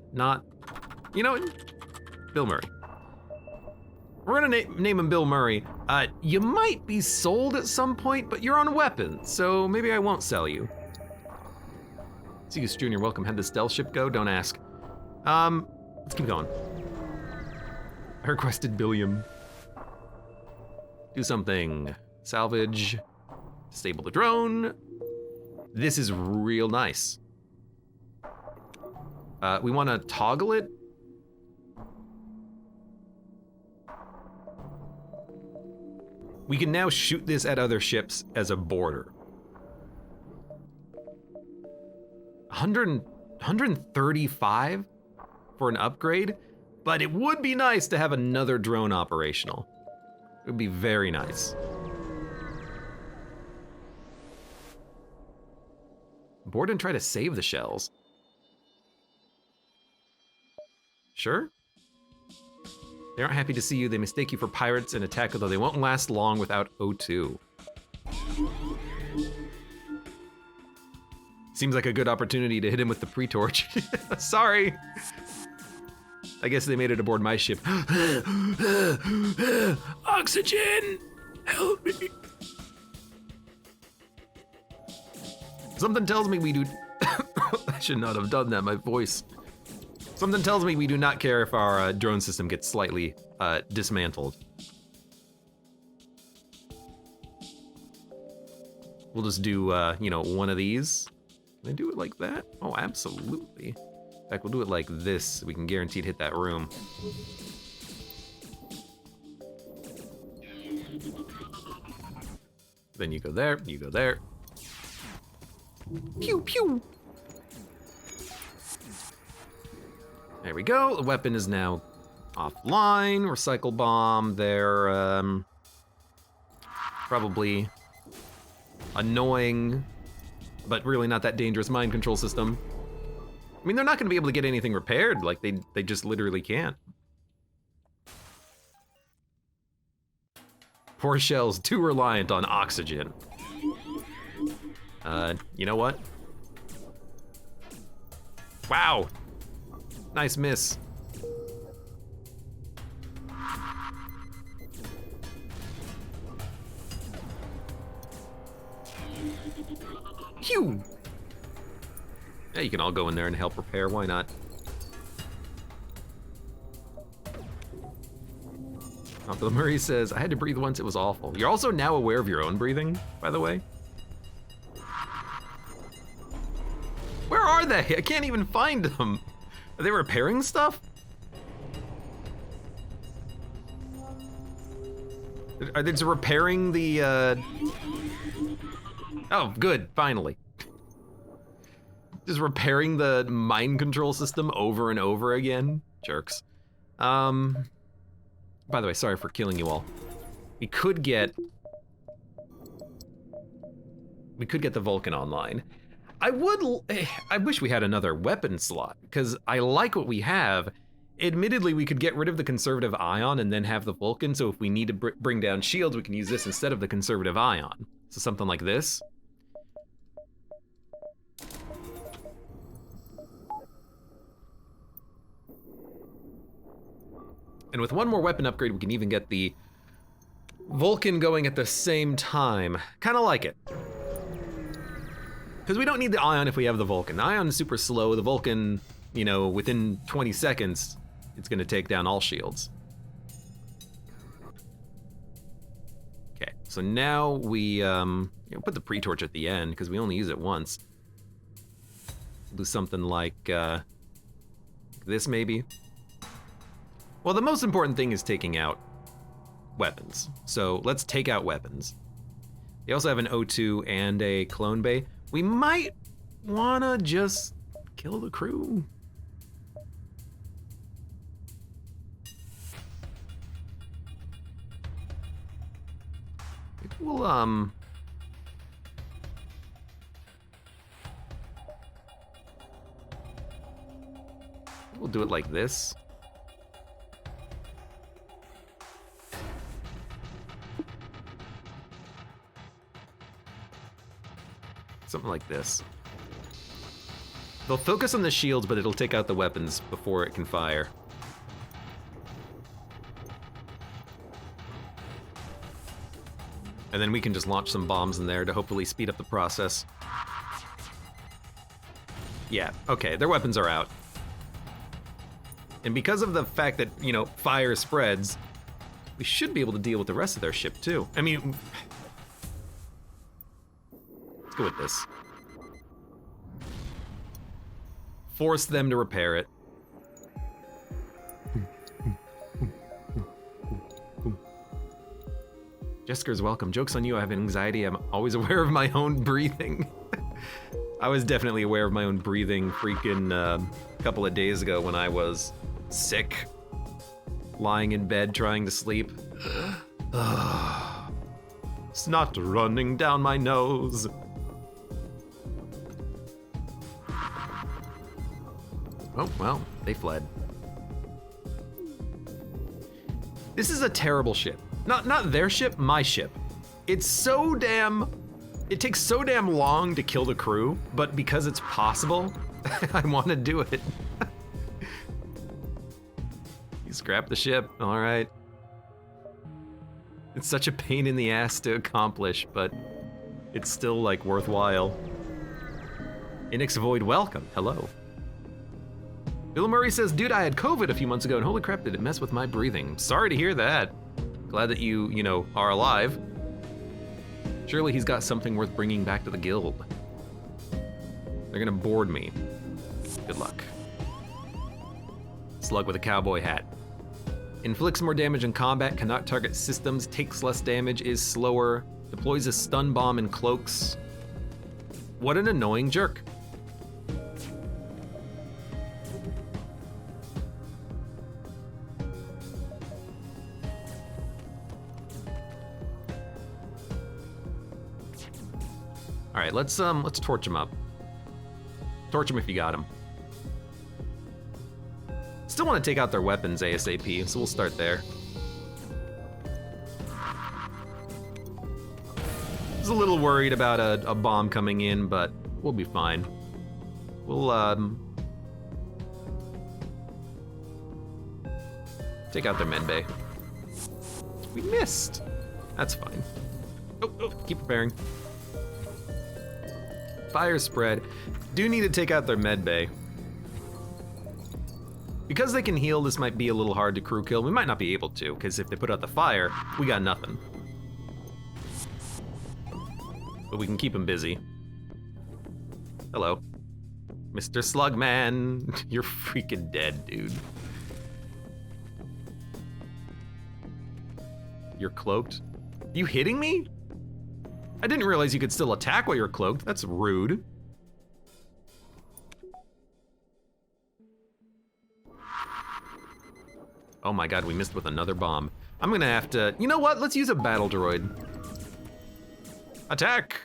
Bill Murray. We're gonna name him Bill Murray. You might be sold at some point, but you're on weapons, so maybe I won't sell you. Seagus Jr., welcome. How'd the stealth ship go? Don't ask. Let's keep going. I requested Billiam. Do something. Salvage. Disable the drone. This is real nice. We want to toggle it. We can now shoot this at other ships as a boarder. 135 for an upgrade, but it would be nice to have another drone operational. It would be very nice. Board and try to save the shells. Sure? They aren't happy to see you. They mistake you for pirates and attack, although they won't last long without O2. Seems like a good opportunity to hit him with the pre-torch. Sorry. I guess they made it aboard my ship. Oxygen! Help me! Something tells me we do... I should not have done that, my voice. Something tells me we do not care if our drone system gets slightly dismantled. We'll just do, one of these. Can I do it like that? Oh, absolutely. In fact, we'll do it like this so we can guaranteed hit that room. Then you go there, you go there. Pew, pew! There we go. The weapon is now offline. Recycle bomb. They're probably annoying, but really not that dangerous mind control system. I mean, they're not going to be able to get anything repaired. Like they just literally can't. Poor shells, too reliant on oxygen. You know what? Wow. Nice miss. Phew. Yeah, you can all go in there and help repair. Why not? Bill Murray says, I had to breathe once, it was awful. You're also now aware of your own breathing, by the way. Where are they? I can't even find them. Are they repairing stuff? Are they just repairing the, Oh, good, finally. Just repairing the mind control system over and over again? Jerks. By the way, sorry for killing you all. We could get the Vulcan online. I wish we had another weapon slot, because I like what we have. Admittedly, we could get rid of the conservative ion and then have the Vulcan, so if we need to bring down shields, we can use this instead of the conservative ion. So something like this. And with one more weapon upgrade, we can even get the Vulcan going at the same time. Kinda like it. Because we don't need the Ion if we have the Vulcan. The Ion is super slow. The Vulcan, you know, within 20 seconds, it's gonna take down all shields. Okay, so now we put the pre-torch at the end, because we only use it once. Do something like this, maybe. Well, the most important thing is taking out weapons. So let's take out weapons. They also have an O2 and a clone bay. We might wanna just kill the crew. Maybe we'll do it like this. Something like this. They'll focus on the shields, but it'll take out the weapons before it can fire. And then we can just launch some bombs in there to hopefully speed up the process. Yeah, okay, their weapons are out. And because of the fact that, you know, fire spreads, we should be able to deal with the rest of their ship too. I mean, go with this. Force them to repair it. Jessica's welcome. Joke's on you, I have anxiety. I'm always aware of my own breathing. I was definitely aware of my own breathing freaking a couple of days ago when I was sick, lying in bed trying to sleep. It's not running down my nose. Oh, well, they fled. This is a terrible ship. Not their ship, my ship. It takes so damn long to kill the crew, but because it's possible, I want to do it. You scrap the ship, all right. It's such a pain in the ass to accomplish, but it's still like worthwhile. Inix Void, welcome, hello. Bill Murray says, dude, I had COVID a few months ago and holy crap, did it mess with my breathing. Sorry to hear that. Glad that you know, are alive. Surely he's got something worth bringing back to the guild. They're gonna board me. Good luck. Slug with a cowboy hat. Inflicts more damage in combat, cannot target systems, takes less damage, is slower, deploys a stun bomb and cloaks. What an annoying jerk. All right, let's torch him up. Torch him if you got him. Still want to take out their weapons ASAP, so we'll start there. I was a little worried about a bomb coming in, but we'll be fine. We'll Take out their med bay. We missed. That's fine. Oh, keep preparing. Fire spread. Do need to take out their med bay. Because they can heal, this might be a little hard to crew kill. We might not be able to, because if they put out the fire, we got nothing. But we can keep them busy. Hello. Mr. Slugman. You're freaking dead, dude. You're cloaked? You hitting me? I didn't realize you could still attack while you're cloaked. That's rude. Oh my god, we missed with another bomb. I'm gonna have to... You know what? Let's use a battle droid. Attack!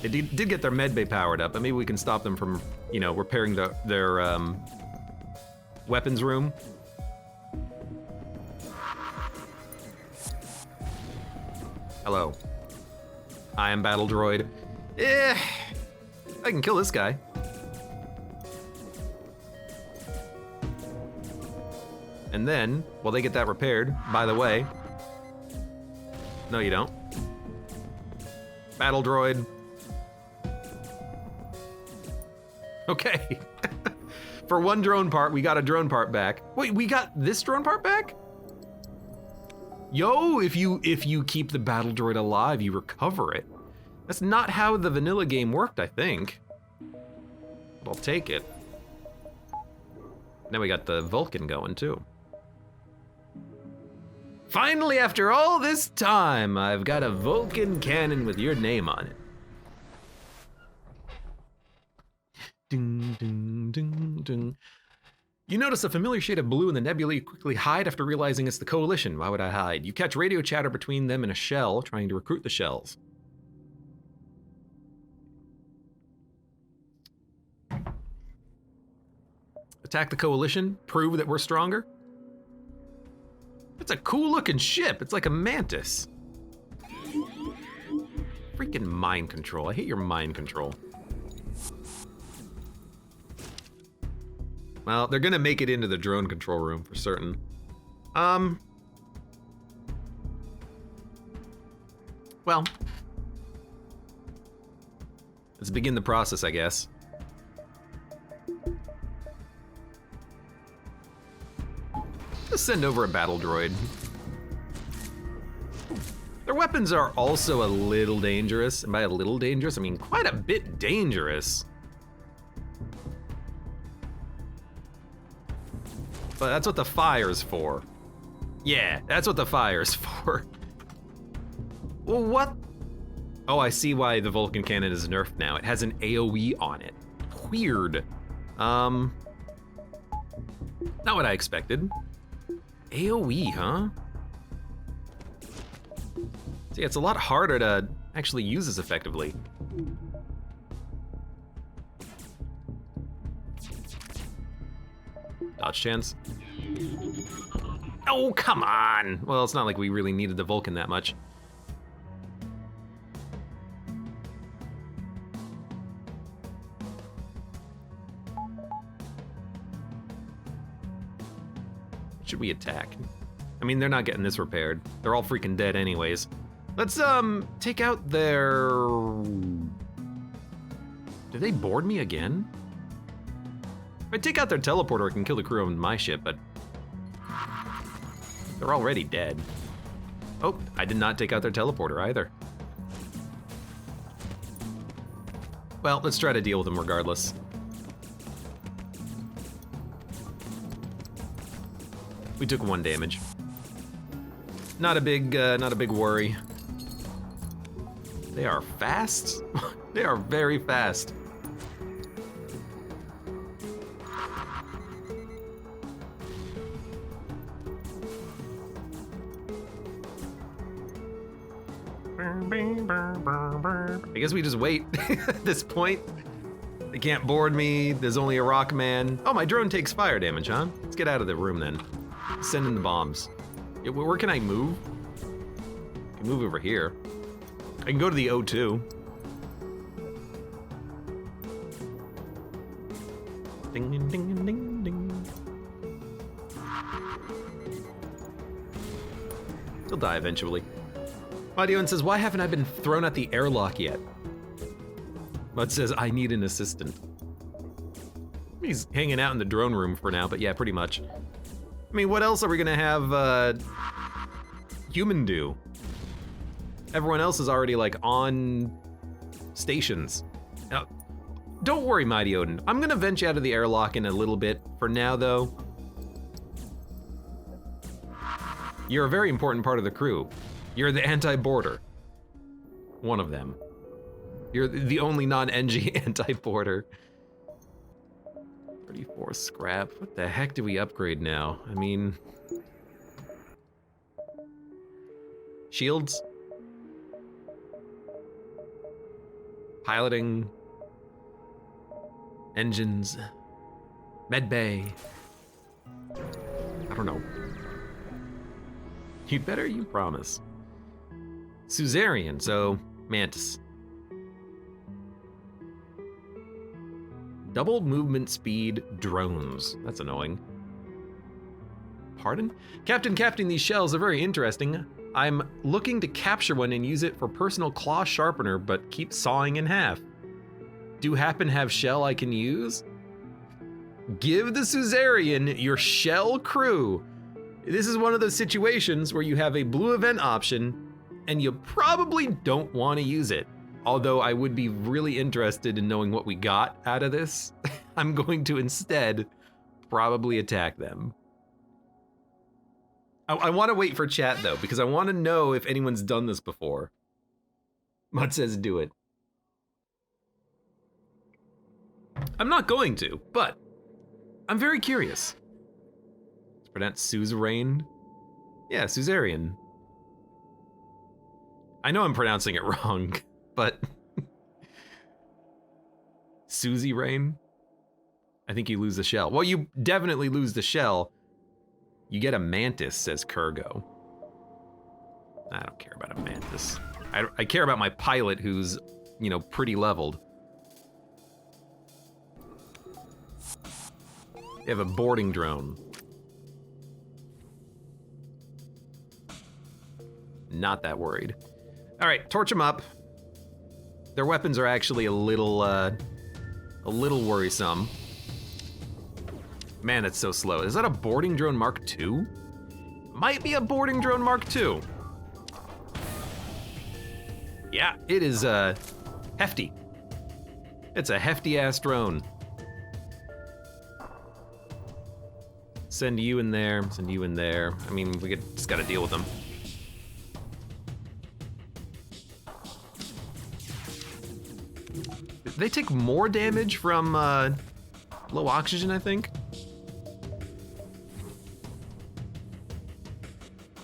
It did get their medbay powered up, but maybe we can stop them from, you know, repairing their weapons room. Hello. I am battle droid. I can kill this guy. And then, while they get that repaired, by the way... No, you don't. Battle droid. Okay. For one drone part, we got a drone part back. Wait, we got this drone part back? Yo, if you keep the battle droid alive, you recover it. That's not how the vanilla game worked, I think. But I'll take it. Now we got the Vulcan going too. Finally, after all this time, I've got a Vulcan cannon with your name on it. Ding, ding, ding, ding. You notice a familiar shade of blue in the nebula. You quickly hide after realizing it's the Coalition. Why would I hide? You catch radio chatter between them and a shell, trying to recruit the shells. Attack the Coalition, prove that we're stronger. It's a cool looking ship. It's like a mantis. Freaking mind control. I hate your mind control. Well, they're gonna make it into the drone control room for certain. Well, let's begin the process, I guess. Let's send over a battle droid. Their weapons are also a little dangerous, and by a little dangerous, I mean quite a bit dangerous. But that's what the fire's for. Yeah, that's what the fire's for. Well, what? Oh, I see why the Vulcan cannon is nerfed now. It has an AoE on it. Weird. Not what I expected. AoE, huh? See, it's a lot harder to actually use this effectively. Dodge chance. Oh, come on! Well, it's not like we really needed the Vulcan that much. Should we attack? I mean, they're not getting this repaired. They're all freaking dead anyways. Let's, take out their... Did they board me again? If I take out their teleporter, I can kill the crew on my ship, but... They're already dead. Oh, I did not take out their teleporter either. Well, let's try to deal with them regardless. We took 1 damage. Not a big worry. They are fast. They are very fast. I guess we just wait at this point. They can't board me. There's only a rock man. Oh, my drone takes fire damage, huh? Let's get out of the room then. Send in the bombs. Yeah, where can I move? I can move over here. I can go to the O2. Ding, ding, ding, ding, ding. He'll die eventually. Madioan says, why haven't I been thrown at the airlock yet? Mud says, I need an assistant. He's hanging out in the drone room for now, but yeah, pretty much. I mean, what else are we gonna have human do? Everyone else is already like on stations. Now, don't worry, Mighty Odin. I'm gonna vent you out of the airlock in a little bit. For now, though, you're a very important part of the crew. You're the anti-boarder. One of them. You're the only non-NG anti-boarder. 34 scrap. What the heck do we upgrade now? I mean... shields? Piloting? Engines? Medbay? I don't know. You better, you promise. Suzerain, so Mantis. Double movement speed drones. That's annoying. Pardon? Captain, these shells are very interesting. I'm looking to capture one and use it for personal claw sharpener, but keep sawing in half. Do you happen to have shell I can use? Give the Suzerain your shell crew. This is one of those situations where you have a blue event option and you probably don't want to use it. Although I would be really interested in knowing what we got out of this. I'm going to instead probably attack them. I want to wait for chat though, because I want to know if anyone's done this before. Mud says do it. I'm not going to, but I'm very curious. It's pronounced Suzerain. Yeah, Suzerain. I know I'm pronouncing it wrong, but Suzy Rain? I think you lose the shell. Well, you definitely lose the shell. You get a mantis, says Kurgo. I don't care about a mantis. I care about my pilot who's, you know, pretty leveled. You have a boarding drone. Not that worried. All right, torch them up. Their weapons are actually a little worrisome. Man, it's so slow. Is that a boarding drone Mark II? Might be a boarding drone Mark II. Yeah, it is hefty. It's a hefty ass drone. Send you in there, send you in there. I mean, just gotta deal with them. They take more damage from low oxygen, I think.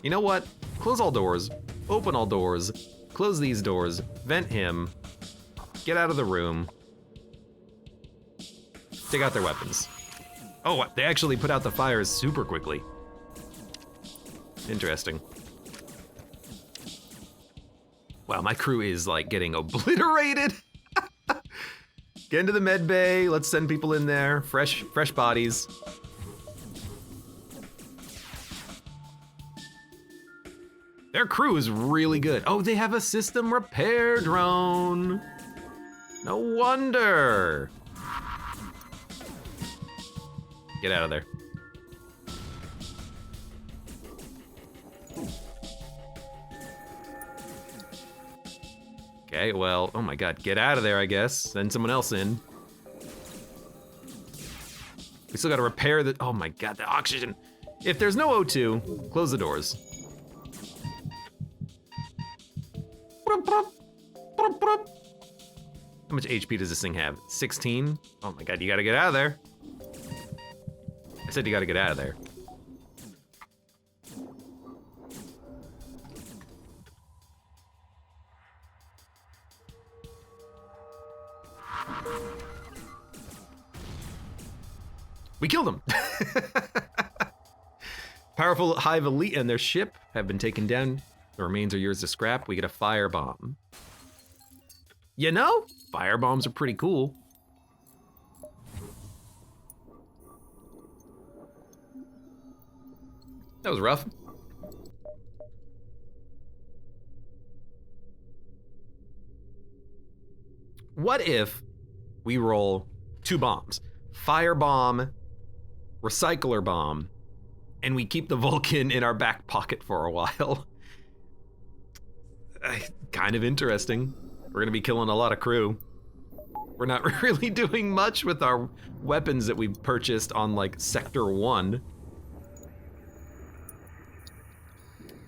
You know what? Close all doors, open all doors, close these doors, vent him, get out of the room, take out their weapons. Oh, they actually put out the fires super quickly. Interesting. Wow, my crew is like getting obliterated. Get into the med bay, let's send people in there, fresh bodies. Their crew is really good. Oh, they have a system repair drone. No wonder. Get out of there. Okay, well, oh my god, get out of there, I guess. Send someone else in. We still gotta repair the, oh my god, the oxygen. If there's no O2, close the doors. How much HP does this thing have? 16? Oh my god, you gotta get out of there. I said you gotta get out of there. We killed them! Powerful Hive Elite and their ship have been taken down. The remains are yours to scrap. We get a firebomb. You know, firebombs are pretty cool. That was rough. What if we roll 2 bombs? Fire bomb, recycler bomb, and we keep the Vulcan in our back pocket for a while. Kind of interesting. We're gonna be killing a lot of crew. We're not really doing much with our weapons that we've purchased on like Sector 1.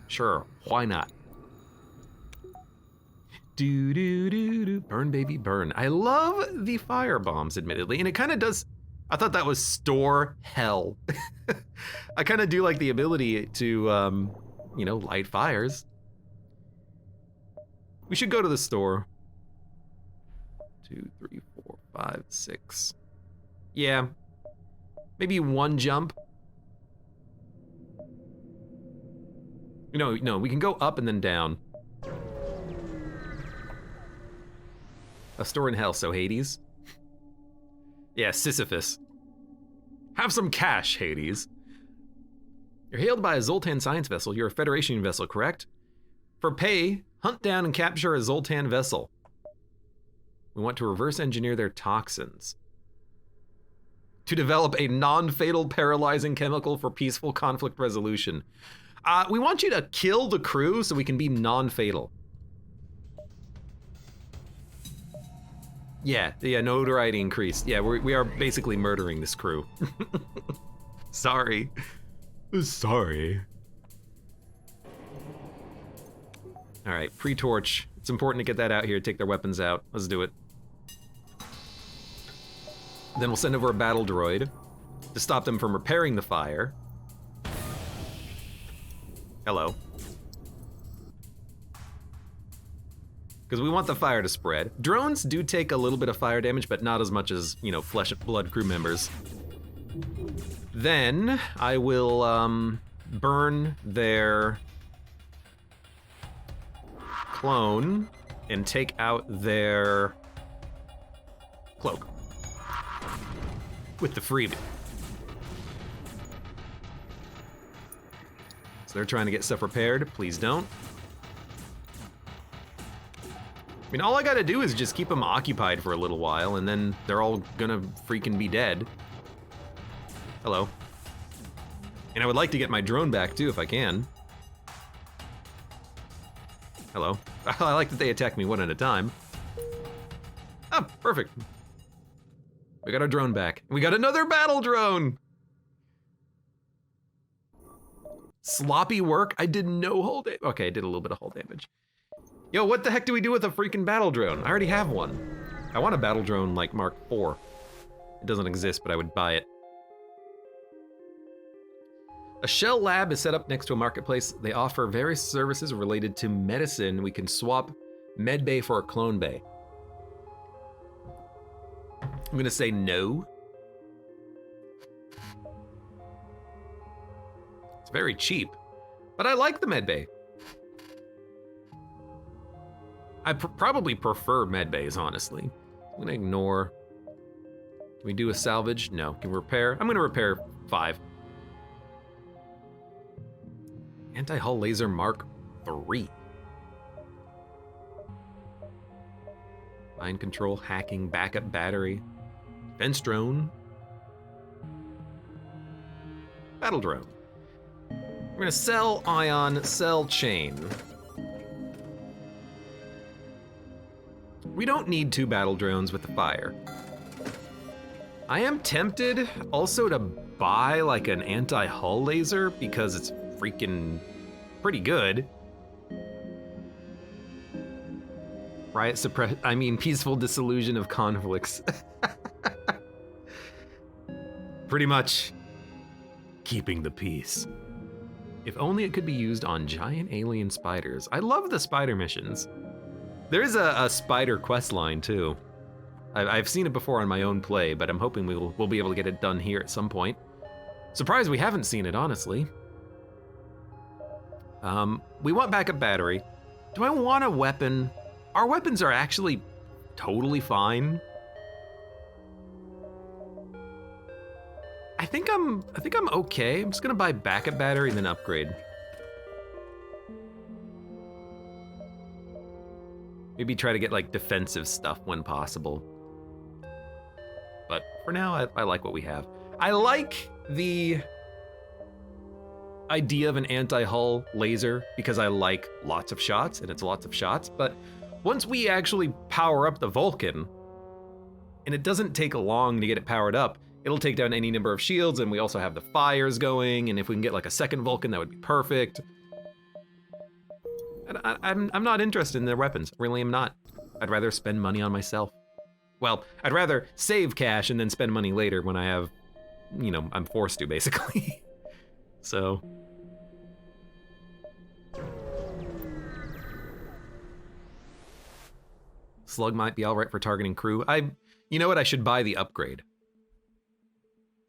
Sure, why not? Do. Burn, baby, burn. I love the fire bombs, admittedly, and it kind of does. I thought that was store hell. I kind of do like the ability to, you know, light fires. We should go to the store. 2, 3, 4, 5, 6. Yeah. Maybe 1 jump. No, we can go up and then down. A store in hell, so Hades. Yeah, Sisyphus. Have some cash, Hades. You're hailed by a Zoltan science vessel. You're a Federation vessel, correct? For pay, hunt down and capture a Zoltan vessel. We want to reverse engineer their toxins. To develop a non-fatal paralyzing chemical for peaceful conflict resolution. We want you to kill the crew so we can be non-fatal. Yeah, notoriety increased. Yeah, we are basically murdering this crew. Sorry. Sorry. All right, pre-torch. It's important to get that out here, take their weapons out. Let's do it. Then we'll send over a battle droid to stop them from repairing the fire. Hello. Because we want the fire to spread. Drones do take a little bit of fire damage, but not as much as, you know, flesh and blood crew members. Then I will burn their clone and take out their cloak with the freebie. So they're trying to get stuff repaired. Please don't. I mean, all I gotta do is just keep them occupied for a little while, and then they're all gonna freaking be dead. Hello. And I would like to get my drone back too, if I can. Hello. I like that they attack me one at a time. Oh, perfect. We got our drone back. We got another battle drone! Sloppy work? I did no hull damage. Okay, I did a little bit of hull damage. Yo, what the heck do we do with a freaking battle drone? I already have one. I want a battle drone like Mark IV. It doesn't exist, but I would buy it. A shell lab is set up next to a marketplace. They offer various services related to medicine. We can swap med bay for a clone bay. I'm gonna say no. It's very cheap, but I like the med bay. I probably prefer med bays, honestly. I'm gonna ignore. Can we do a salvage? No. Can we repair? I'm gonna repair 5. Anti-hull laser Mark III. Mind control, hacking, backup battery, fence drone, battle drone. We're gonna sell ion, sell chain. We don't need 2 battle drones with the fire. I am tempted also to buy like an anti-hull laser because it's freaking pretty good. Riot suppress, I mean peaceful dissolution of conflicts. Pretty much keeping the peace. If only it could be used on giant alien spiders. I love the spider missions. There is a spider quest line too. I've seen it before on my own play, but I'm hoping we'll be able to get it done here at some point. Surprised we haven't seen it, honestly. We want backup battery. Do I want a weapon? Our weapons are actually totally fine. I think I'm okay. I'm just gonna buy backup battery and then upgrade. Maybe try to get like defensive stuff when possible. But for now, I like what we have. I like the idea of an anti-hull laser because I like lots of shots, and it's lots of shots, but once we actually power up the Vulcan, and it doesn't take long to get it powered up, it'll take down any number of shields, and we also have the fires going, and if we can get like a second Vulcan, that would be perfect. And I'm not interested in their weapons, really am not. I'd rather spend money on myself. Well, I'd rather save cash and then spend money later when I have, you know, I'm forced to, basically. So. Slug might be all right for targeting crew. You know what, I should buy the upgrade.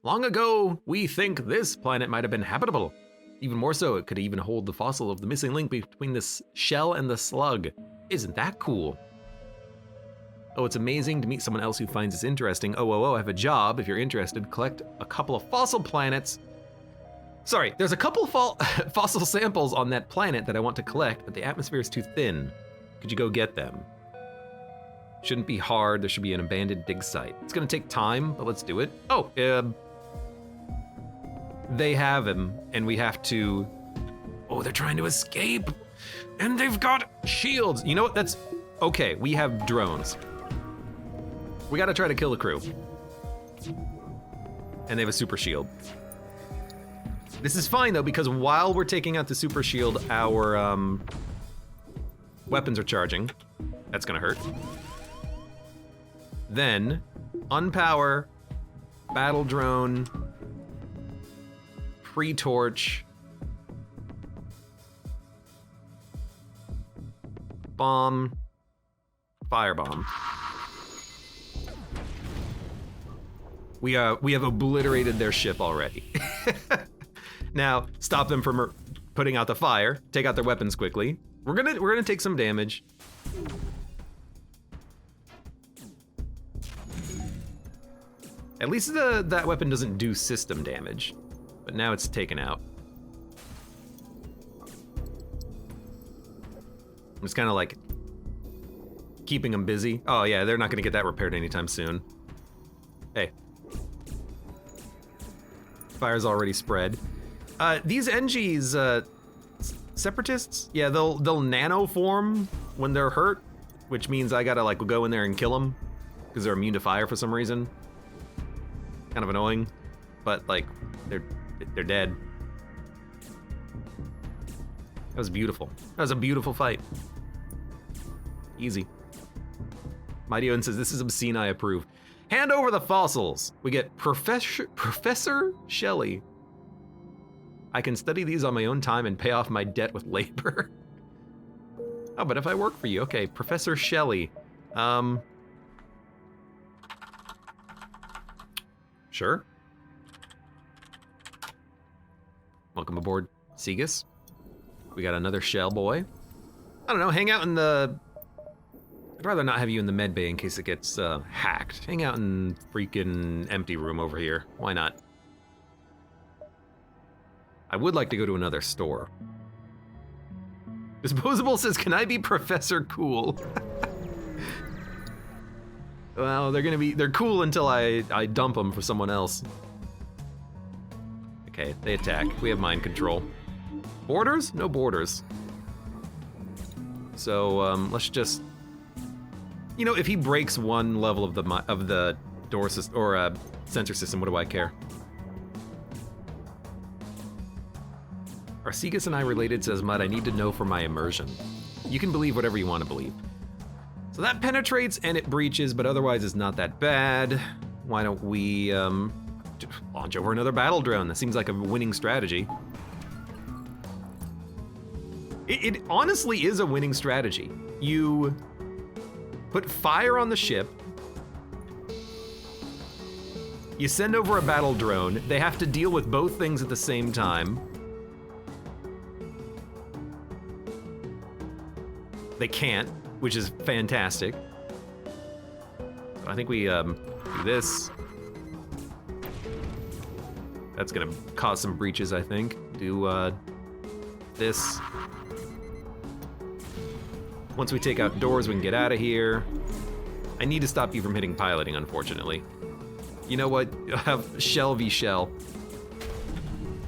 Long ago, we think this planet might have been habitable. Even more so, it could even hold the fossil of the missing link between this shell and the slug. Isn't that cool? Oh, it's amazing to meet someone else who finds this interesting. Oh, I have a job. If you're interested, collect a couple of fossil planets. Sorry, there's a couple fossil samples on that planet that I want to collect, but the atmosphere is too thin. Could you go get them? Shouldn't be hard. There should be an abandoned dig site. It's gonna take time, but let's do it. Oh, they have him, and we have to... Oh, they're trying to escape, and they've got shields. You know what, that's... Okay, we have drones. We gotta try to kill the crew. And they have a super shield. This is fine though, because while we're taking out the super shield, our weapons are charging. That's gonna hurt. Then, unpower, battle drone, pre-torch, bomb, firebomb. We have obliterated their ship already. Now, stop them from putting out the fire, take out their weapons quickly. We're gonna take some damage. At least that weapon doesn't do system damage, but now it's taken out. I'm just kind of like keeping them busy. Oh yeah, they're not gonna get that repaired anytime soon. Hey. Fire's already spread. These NGs, separatists, yeah, they'll nanoform when they're hurt, which means I gotta like go in there and kill them because they're immune to fire for some reason. Kind of annoying, but like they're dead. That was beautiful. That was a beautiful fight. Easy. Mighty Owen says, this is obscene, I approve. Hand over the fossils. We get Professor Shelley. I can study these on my own time and pay off my debt with labor. Oh, but if I work for you, okay, Professor Shelley. Sure. Welcome aboard, Segus. We got another shell boy. I don't know, hang out in the... I'd rather not have you in the med bay in case it gets hacked. Hang out in freaking empty room over here. Why not? I would like to go to another store. Disposable says, can I be Professor Cool? Well, they're cool until I dump them for someone else. Okay, they attack. We have mind control. Borders? No borders. So, let's just... You know, if he breaks one level of the door system, or sensor system, what do I care? Are Segus and I related, says Mud. I need to know for my immersion. You can believe whatever you want to believe. So that penetrates and it breaches, but otherwise it's not that bad. Why don't we launch over another battle drone? That seems like a winning strategy. It honestly is a winning strategy. You put fire on the ship, you send over a battle drone, they have to deal with both things at the same time. They can't, which is fantastic. I think we do this. That's gonna cause some breaches, I think. Do this. Once we take out doors, we can get out of here. I need to stop you from hitting piloting, unfortunately. You know what? You'll have shell v shell.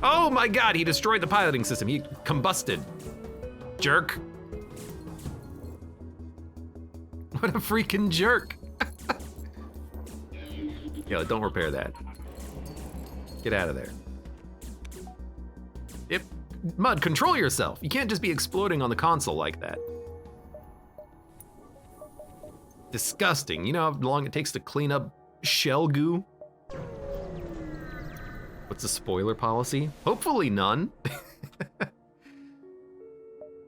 Oh my god, he destroyed the piloting system. He combusted. Jerk. What a freaking jerk. Yo, don't repair that. Get out of there. Yep. Mud, control yourself. You can't just be exploding on the console like that. Disgusting. You know how long it takes to clean up shell goo? What's the spoiler policy? Hopefully none.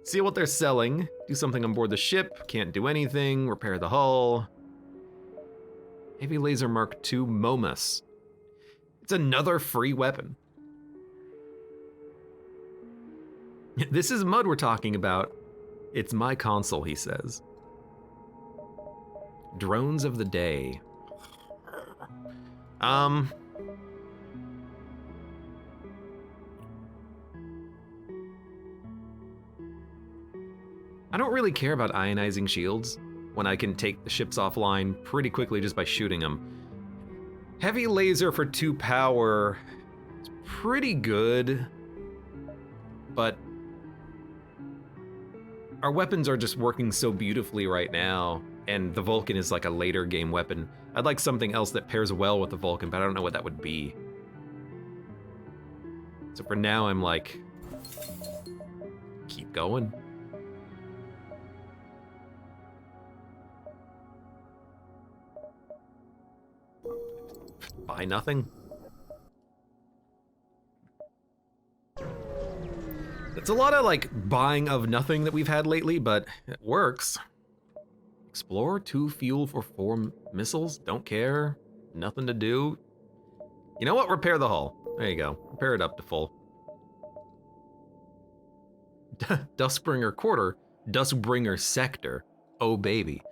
See what they're selling. Do something on board the ship. Can't do anything. Repair the hull. Heavy Laser Mark II Momus. It's another free weapon. This is Mud we're talking about. It's my console, he says. Drones of the day. I don't really care about ionizing shields when I can take the ships offline pretty quickly just by shooting them. Heavy laser for 2 power is pretty good, but our weapons are just working so beautifully right now, and the Vulcan is like a later game weapon. I'd like something else that pairs well with the Vulcan, but I don't know what that would be. So for now, I'm like, keep going. Buy nothing. It's a lot of like buying of nothing that we've had lately, but it works. Explore 2 fuel for 4 missiles. Don't care. Nothing to do. You know what? Repair the hull. There you go. Repair it up to full. Duskbringer quarter. Duskbringer sector. Oh baby.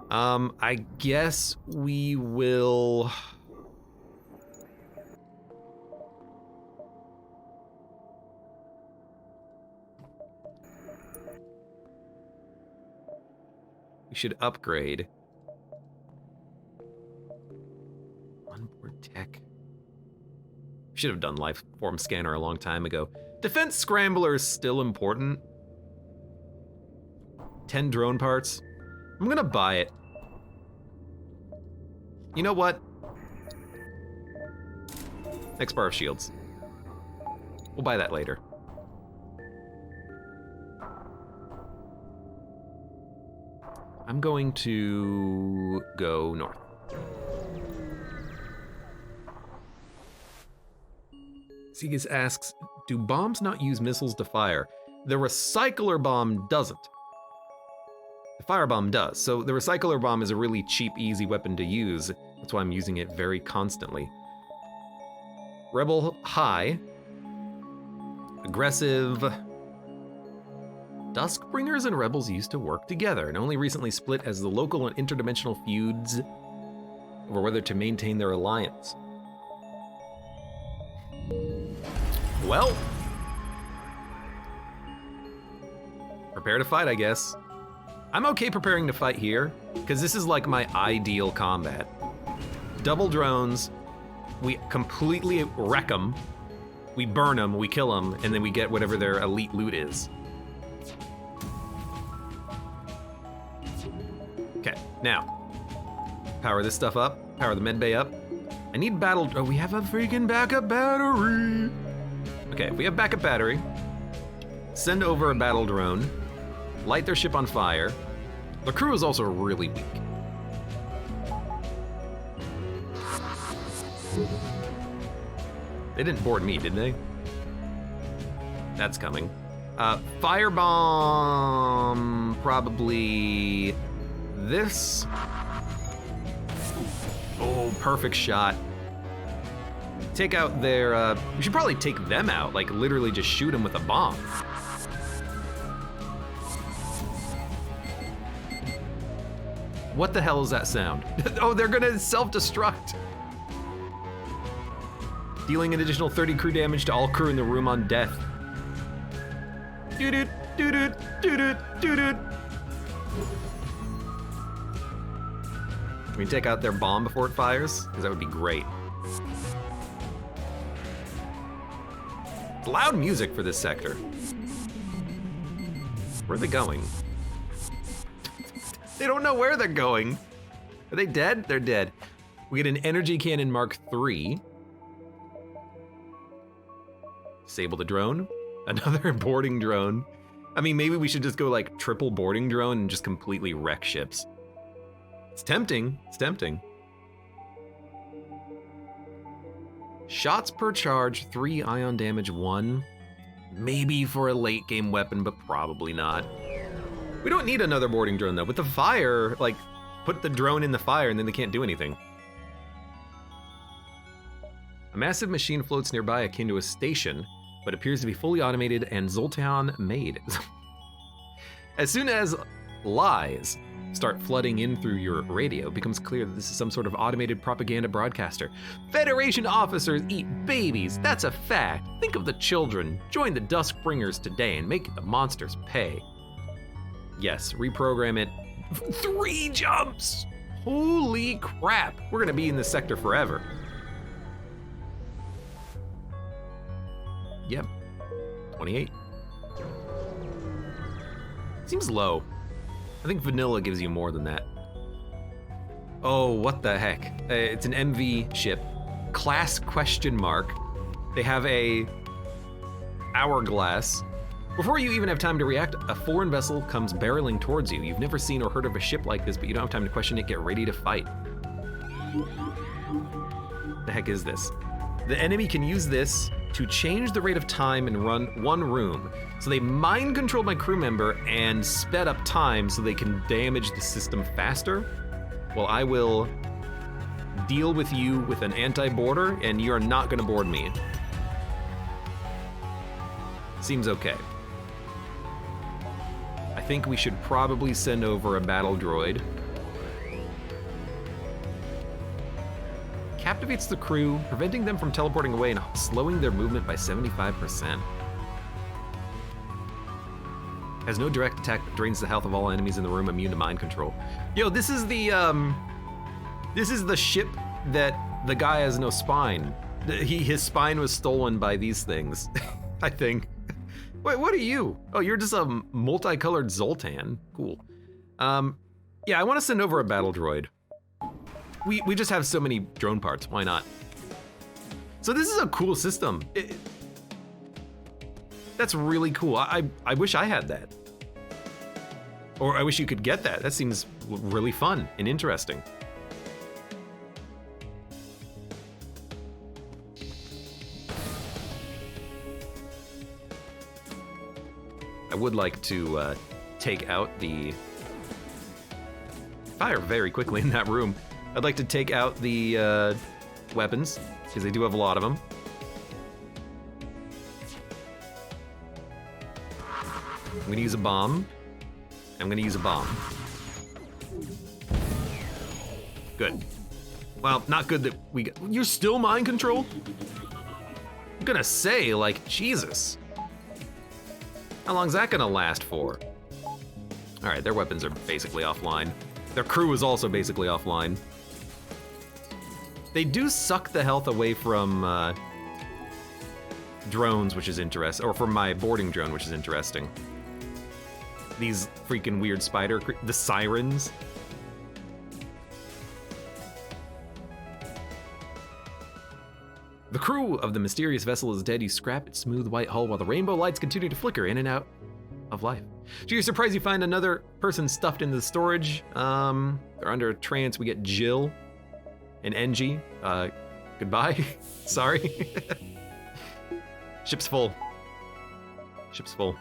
I guess we will. We should upgrade. Onboard tech. Should have done life form scanner a long time ago. Defense scrambler is still important. 10 drone parts. I'm gonna buy it. You know what? Next bar of shields. We'll buy that later. I'm going to go north. Segas asks, do bombs not use missiles to fire? The recycler bomb doesn't. The firebomb does. So the recycler bomb is a really cheap, easy weapon to use. That's why I'm using it very constantly. Rebel high. Aggressive. Duskbringers and rebels used to work together and only recently split as the local and interdimensional feuds over whether to maintain their alliance. Well, prepare to fight, I guess. I'm okay preparing to fight here, because this is like my ideal combat. Double drones, we completely wreck them, we burn them, we kill them, and then we get whatever their elite loot is. Okay, now, power this stuff up, power the medbay up. I need battle, oh, we have a freaking backup battery. Okay, if we have backup battery, send over a battle drone, light their ship on fire. The crew is also really weak. They didn't board me, did they? That's coming. Firebomb, probably this. Oh, perfect shot. Take out their, we should probably take them out, like literally just shoot them with a bomb. What the hell is that sound? Oh, they're gonna self-destruct. dealing an additional 30 crew damage to all crew in the room on death. Doo-doot, doo-doot, doo-doot, doo-doot. Can we take out their bomb before it fires? Because that would be great. Loud music for this sector. Where are they going? They don't know where they're going. Are they dead? They're dead. We get an energy cannon Mark III. Disable the drone. Another boarding drone. I mean, maybe we should just go like triple boarding drone and just completely wreck ships. It's tempting. It's tempting. Shots per charge, 3 ion damage, 1. Maybe for a late game weapon, but probably not. We don't need another boarding drone though. With the fire, like, put the drone in the fire and then they can't do anything. A massive machine floats nearby akin to a station, but appears to be fully automated and Zoltan made. As soon as lies start flooding in through your radio, it becomes clear that this is some sort of automated propaganda broadcaster. Federation officers eat babies, that's a fact. Think of the children. Join the Duskbringers today and make the monsters pay. Yes, reprogram it. 3 jumps! Holy crap, we're gonna be in this sector forever. Yep, 28. Seems low. I think vanilla gives you more than that. Oh, what the heck? It's an MV ship. Class question mark. They have a hourglass. Before you even have time to react, a foreign vessel comes barreling towards you. You've never seen or heard of a ship like this, but you don't have time to question it. Get ready to fight. The heck is this? The enemy can use this to change the rate of time and run one room. So they mind controlled my crew member and sped up time so they can damage the system faster. Well, I will deal with you with an anti-boarder and you are not gonna board me. Seems okay. I think we should probably send over a battle droid. Captivates the crew, preventing them from teleporting away and slowing their movement by 75%. Has no direct attack, but drains the health of all enemies in the room, immune to mind control. Yo, this is the ship that the guy has no spine. His spine was stolen by these things, I think. Wait, what are you? Oh, you're just a multicolored Zoltan. Cool. Yeah, I want to send over a battle droid. We just have so many drone parts, why not? So this is a cool system. That's really cool. I wish I had that. Or I wish you could get that. That seems really fun and interesting. I would like to take out the... Fire very quickly in that room. I'd like to take out the weapons, because they do have a lot of them. I'm gonna use a bomb. I'm gonna use a bomb. Good. Well, not good that we got... You're still mind control? I'm gonna say, like, Jesus. How long's that gonna last for? All right, their weapons are basically offline. Their crew is also basically offline. They do suck the health away from drones, which is interesting, or from my boarding drone, which is interesting. These freaking weird the sirens. The crew of the mysterious vessel is dead. You scrap its smooth white hull while the rainbow lights continue to flicker in and out of life. To your surprise, you find another person stuffed into the storage. They're under a trance. We get Jill and Engie. Goodbye. Sorry. Ship's full. Ship's full.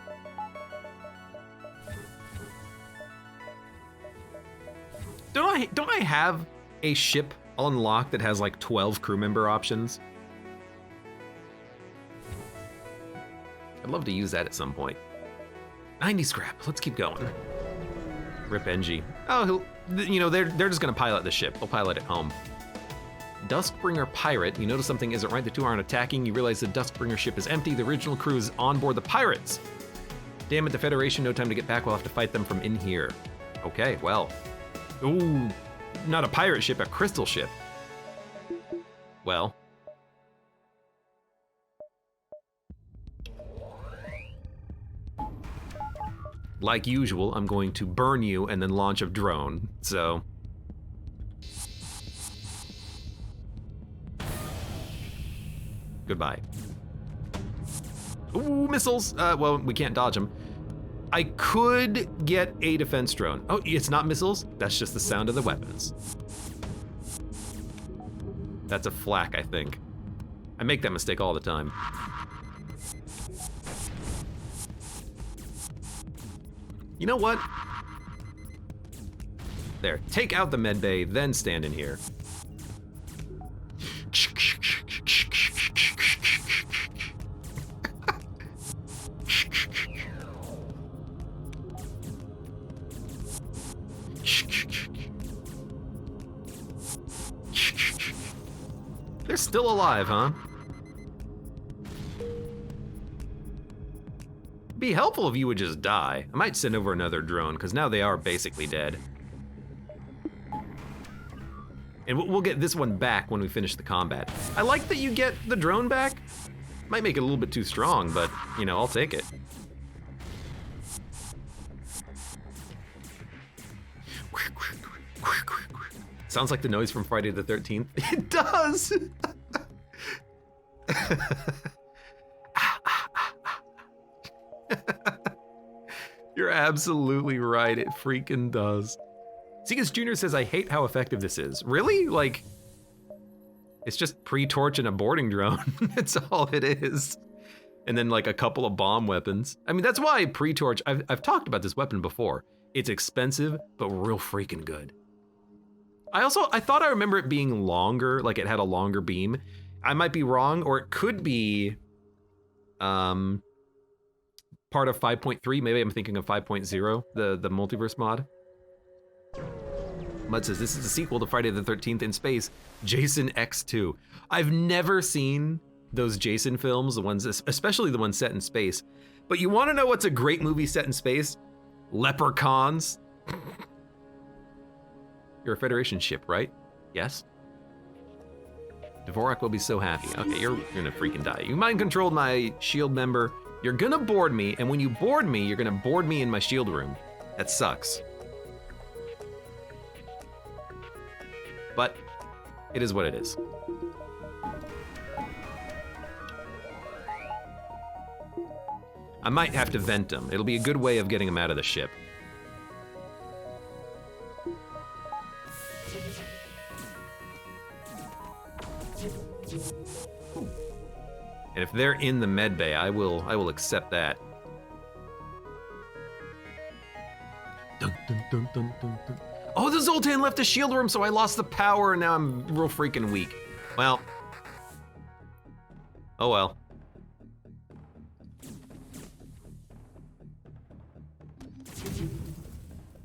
Don't I have a ship unlocked that has like 12 crew member options? I'd love to use that at some point. 90 scrap, let's keep going. Rip Engie. Oh, you know, they're just gonna pilot the ship. They'll pilot it home. Duskbringer pirate. You notice something isn't right. The two aren't attacking. You realize the Duskbringer ship is empty. The original crew is on board the pirates. Damn it, the Federation, no time to get back. We'll have to fight them from in here. Okay, well. Ooh, not a pirate ship, a crystal ship. Well. Like usual, I'm going to burn you and then launch a drone, so. Goodbye. Ooh, missiles. Well, we can't dodge them. I could get a defense drone. Oh, it's not missiles. That's just the sound of the weapons. That's a flak, I think. I make that mistake all the time. You know what? There, take out the med bay, then stand in here. They're still alive, huh? Be helpful if you would just die. I might send over another drone, because now they are basically dead. And we'll get this one back when we finish the combat. I like that you get the drone back. Might make it a little bit too strong, but, you know, I'll take it. Sounds like the noise from Friday the 13th. It does! You're absolutely right, it freaking does. Segas Jr. says, I hate how effective this is. Really? Like, it's just pre-torch and a boarding drone. That's all it is. And then like a couple of bomb weapons. I mean, that's why pre-torch, I've talked about this weapon before. It's expensive, but real freaking good. I thought I remember it being longer, like it had a longer beam. I might be wrong, or it could be part of 5.3. Maybe I'm thinking of 5.0, the Multiverse mod. Mud says, this is a sequel to Friday the 13th in space, Jason X2. I've never seen those Jason films, the ones, especially the ones set in space. But you wanna know what's a great movie set in space? Leprechauns. You're a Federation ship, right? Yes? Dvorak will be so happy. Okay, you're gonna freaking die. You mind controlled my shield member. You're gonna board me, and when you board me, you're gonna board me in my shield room. That sucks. But it is what it is. I might have to vent him. It'll be a good way of getting him out of the ship. And if they're in the med bay, I will accept that. Dun, dun, dun, dun, dun, dun. Oh, the Zoltan left the shield room, so I lost the power, and now I'm real freaking weak. Well. Oh well.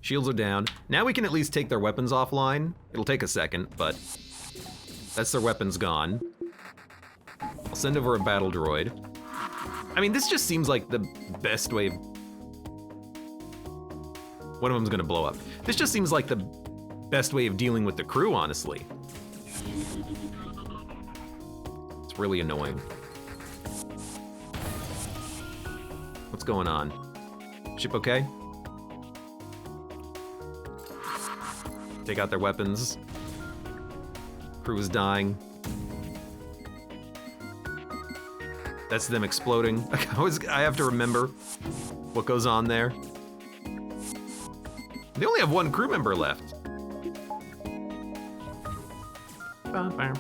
Shields are down. Now we can at least take their weapons offline. It'll take a second, but that's their weapons gone. I'll send over a battle droid. I mean, this just seems like the best way. One of them's gonna blow up. This just seems like the best way of dealing with the crew, honestly. It's really annoying. What's going on? Ship okay? Take out their weapons. Crew is dying. That's them exploding. I have to remember what goes on there. They only have one crew member left. Mother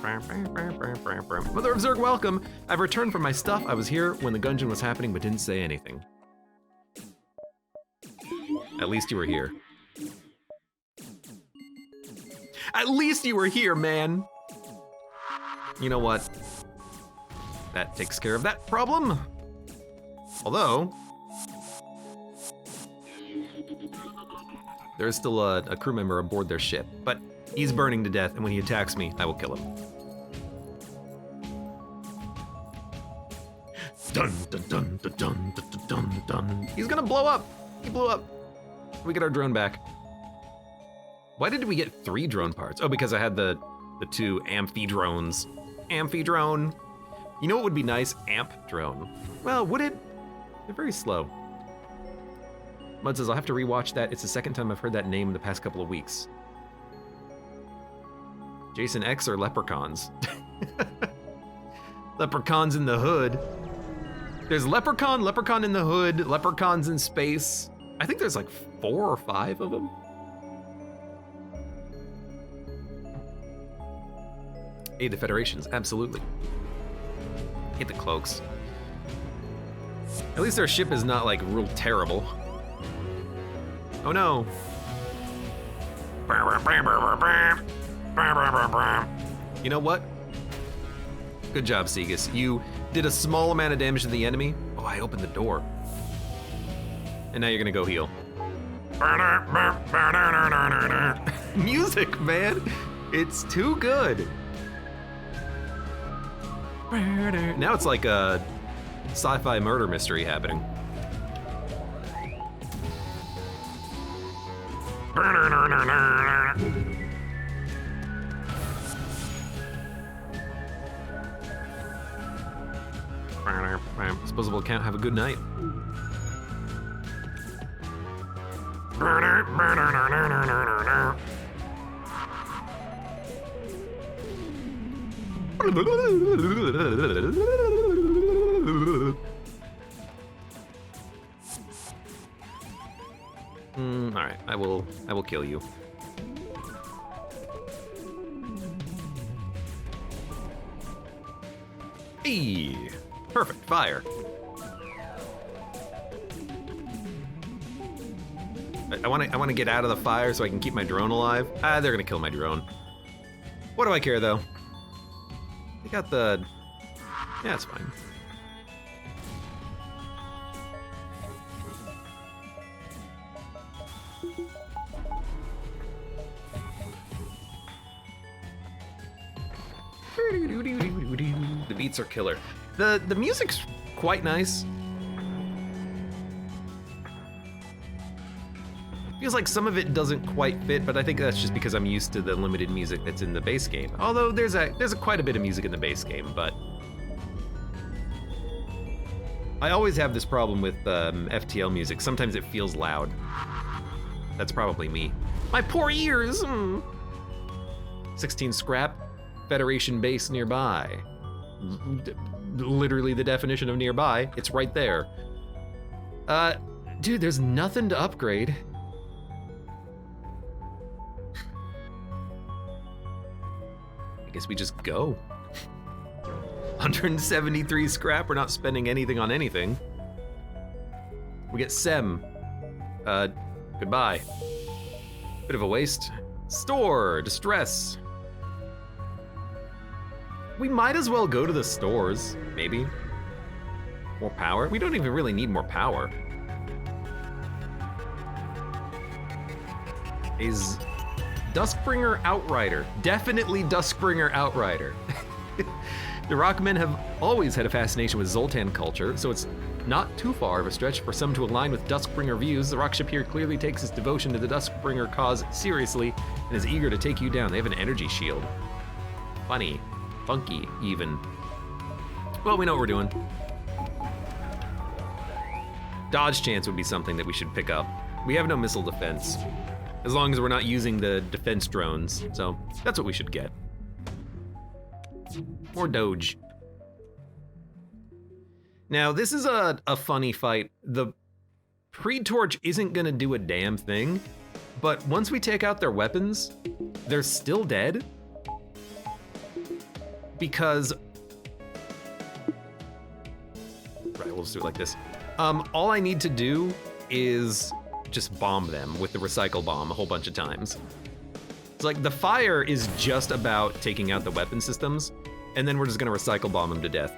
of Zerg, welcome. I've returned from my stuff. I was here when the Gungeon was happening, but didn't say anything. At least you were here. At least you were here, man. You know what? That takes care of that problem. Although, there's still a crew member aboard their ship, but he's burning to death, and when he attacks me, I will kill him. Dun, dun, dun, dun, dun, dun, dun, dun. He's gonna blow up. He blew up. We get our drone back. Why did we get 3 drone parts? Oh, because I had the 2 amphi drones. Amphi drone. You know what would be nice? Amp drone. Well, would it? They're very slow. Mud says, I'll have to rewatch that. It's the second time I've heard that name in the past couple of weeks. Jason X or leprechauns? Leprechauns in the hood. There's leprechaun in the hood, leprechauns in space. I think there's like 4 or 5 of them. Aid the Federations, absolutely. Hate the cloaks. At least their ship is not like real terrible. Oh no. You know what? Good job, Segus. You did a small amount of damage to the enemy. Oh, I opened the door. And now you're gonna go heal. Music, man. It's too good. Now it's like a sci-fi murder mystery happening. Disposable account, have a good night. All right, I will kill you. Hey, perfect fire. I want to get out of the fire so I can keep my drone alive. Ah, they're gonna kill my drone. What do I care though? They got the. Yeah, it's fine. The beats are killer. The music's quite nice. Feels like some of it doesn't quite fit, but I think that's just because I'm used to the limited music that's in the base game. Although there's quite a bit of music in the base game, but I always have this problem with FTL music. Sometimes it feels loud. That's probably me. My poor ears. 16 scrap. Federation base nearby. Literally the definition of nearby. It's right there. Dude, there's nothing to upgrade. I guess we just go. 173 scrap. We're not spending anything on anything. We get Sem. Goodbye. Bit of a waste. Store. Distress. We might as well go to the stores, maybe. More power? We don't even really need more power. Is Duskbringer Outrider. Definitely Duskbringer Outrider. The Rockmen have always had a fascination with Zoltan culture, so it's not too far of a stretch for some to align with Duskbringer views. The rockship here clearly takes its devotion to the Duskbringer cause seriously and is eager to take you down. They have an energy shield. Funny. Funky, even. Well, we know what we're doing. Dodge chance would be something that we should pick up. We have no missile defense, as long as we're not using the defense drones, so that's what we should get. More Doge. Now, this is a funny fight. The pre-torch isn't gonna do a damn thing, but once we take out their weapons, they're still dead. Because, right, we'll just do it like this. All I need to do is just bomb them with the recycle bomb a whole bunch of times. It's like the fire is just about taking out the weapon systems, and then we're just gonna recycle bomb them to death.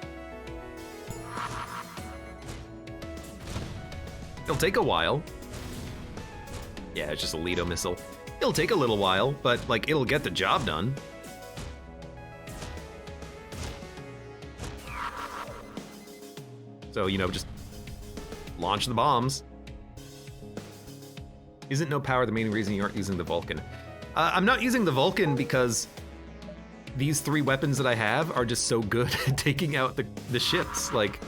It'll take a while. Yeah, it's just a Lido missile. It'll take a little while, but like it'll get the job done. So, you know, just launch the bombs. Isn't no power the main reason you aren't using the Vulcan? I'm not using the Vulcan because these 3 weapons that I have are just so good at taking out the ships. Like,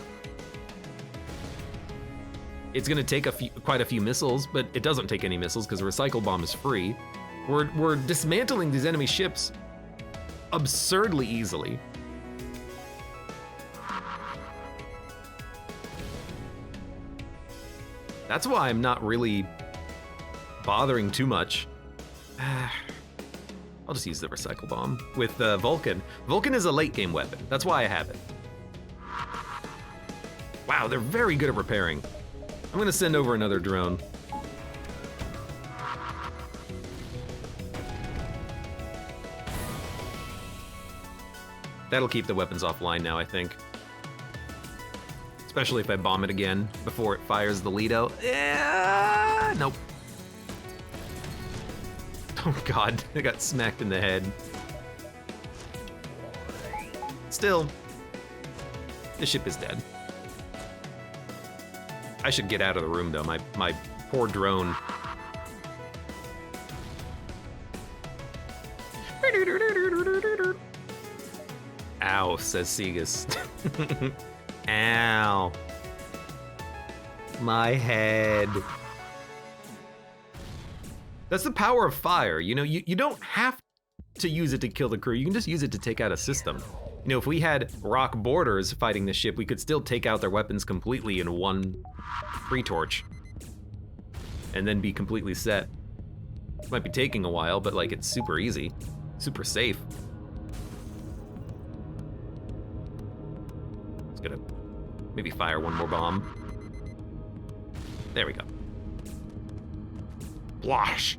it's gonna take quite a few missiles, but it doesn't take any missiles because the recycle bomb is free. We're dismantling these enemy ships absurdly easily. That's why I'm not really bothering too much. I'll just use the recycle bomb with Vulcan. Vulcan is a late game weapon. That's why I have it. Wow, they're very good at repairing. I'm gonna send over another drone. That'll keep the weapons offline now, I think. Especially if I bomb it again before it fires the Lido. Yeah, nope. Oh God, I got smacked in the head. Still, the ship is dead. I should get out of the room though, my poor drone. Ow, says Segas. Ow. My head. That's the power of fire. You know, you don't have to use it to kill the crew. You can just use it to take out a system. You know, if we had rock boarders fighting the ship, we could still take out their weapons completely in one free torch. And then be completely set. It might be taking a while, but like it's super easy, super safe. It's gonna maybe fire one more bomb. There we go. Blosh.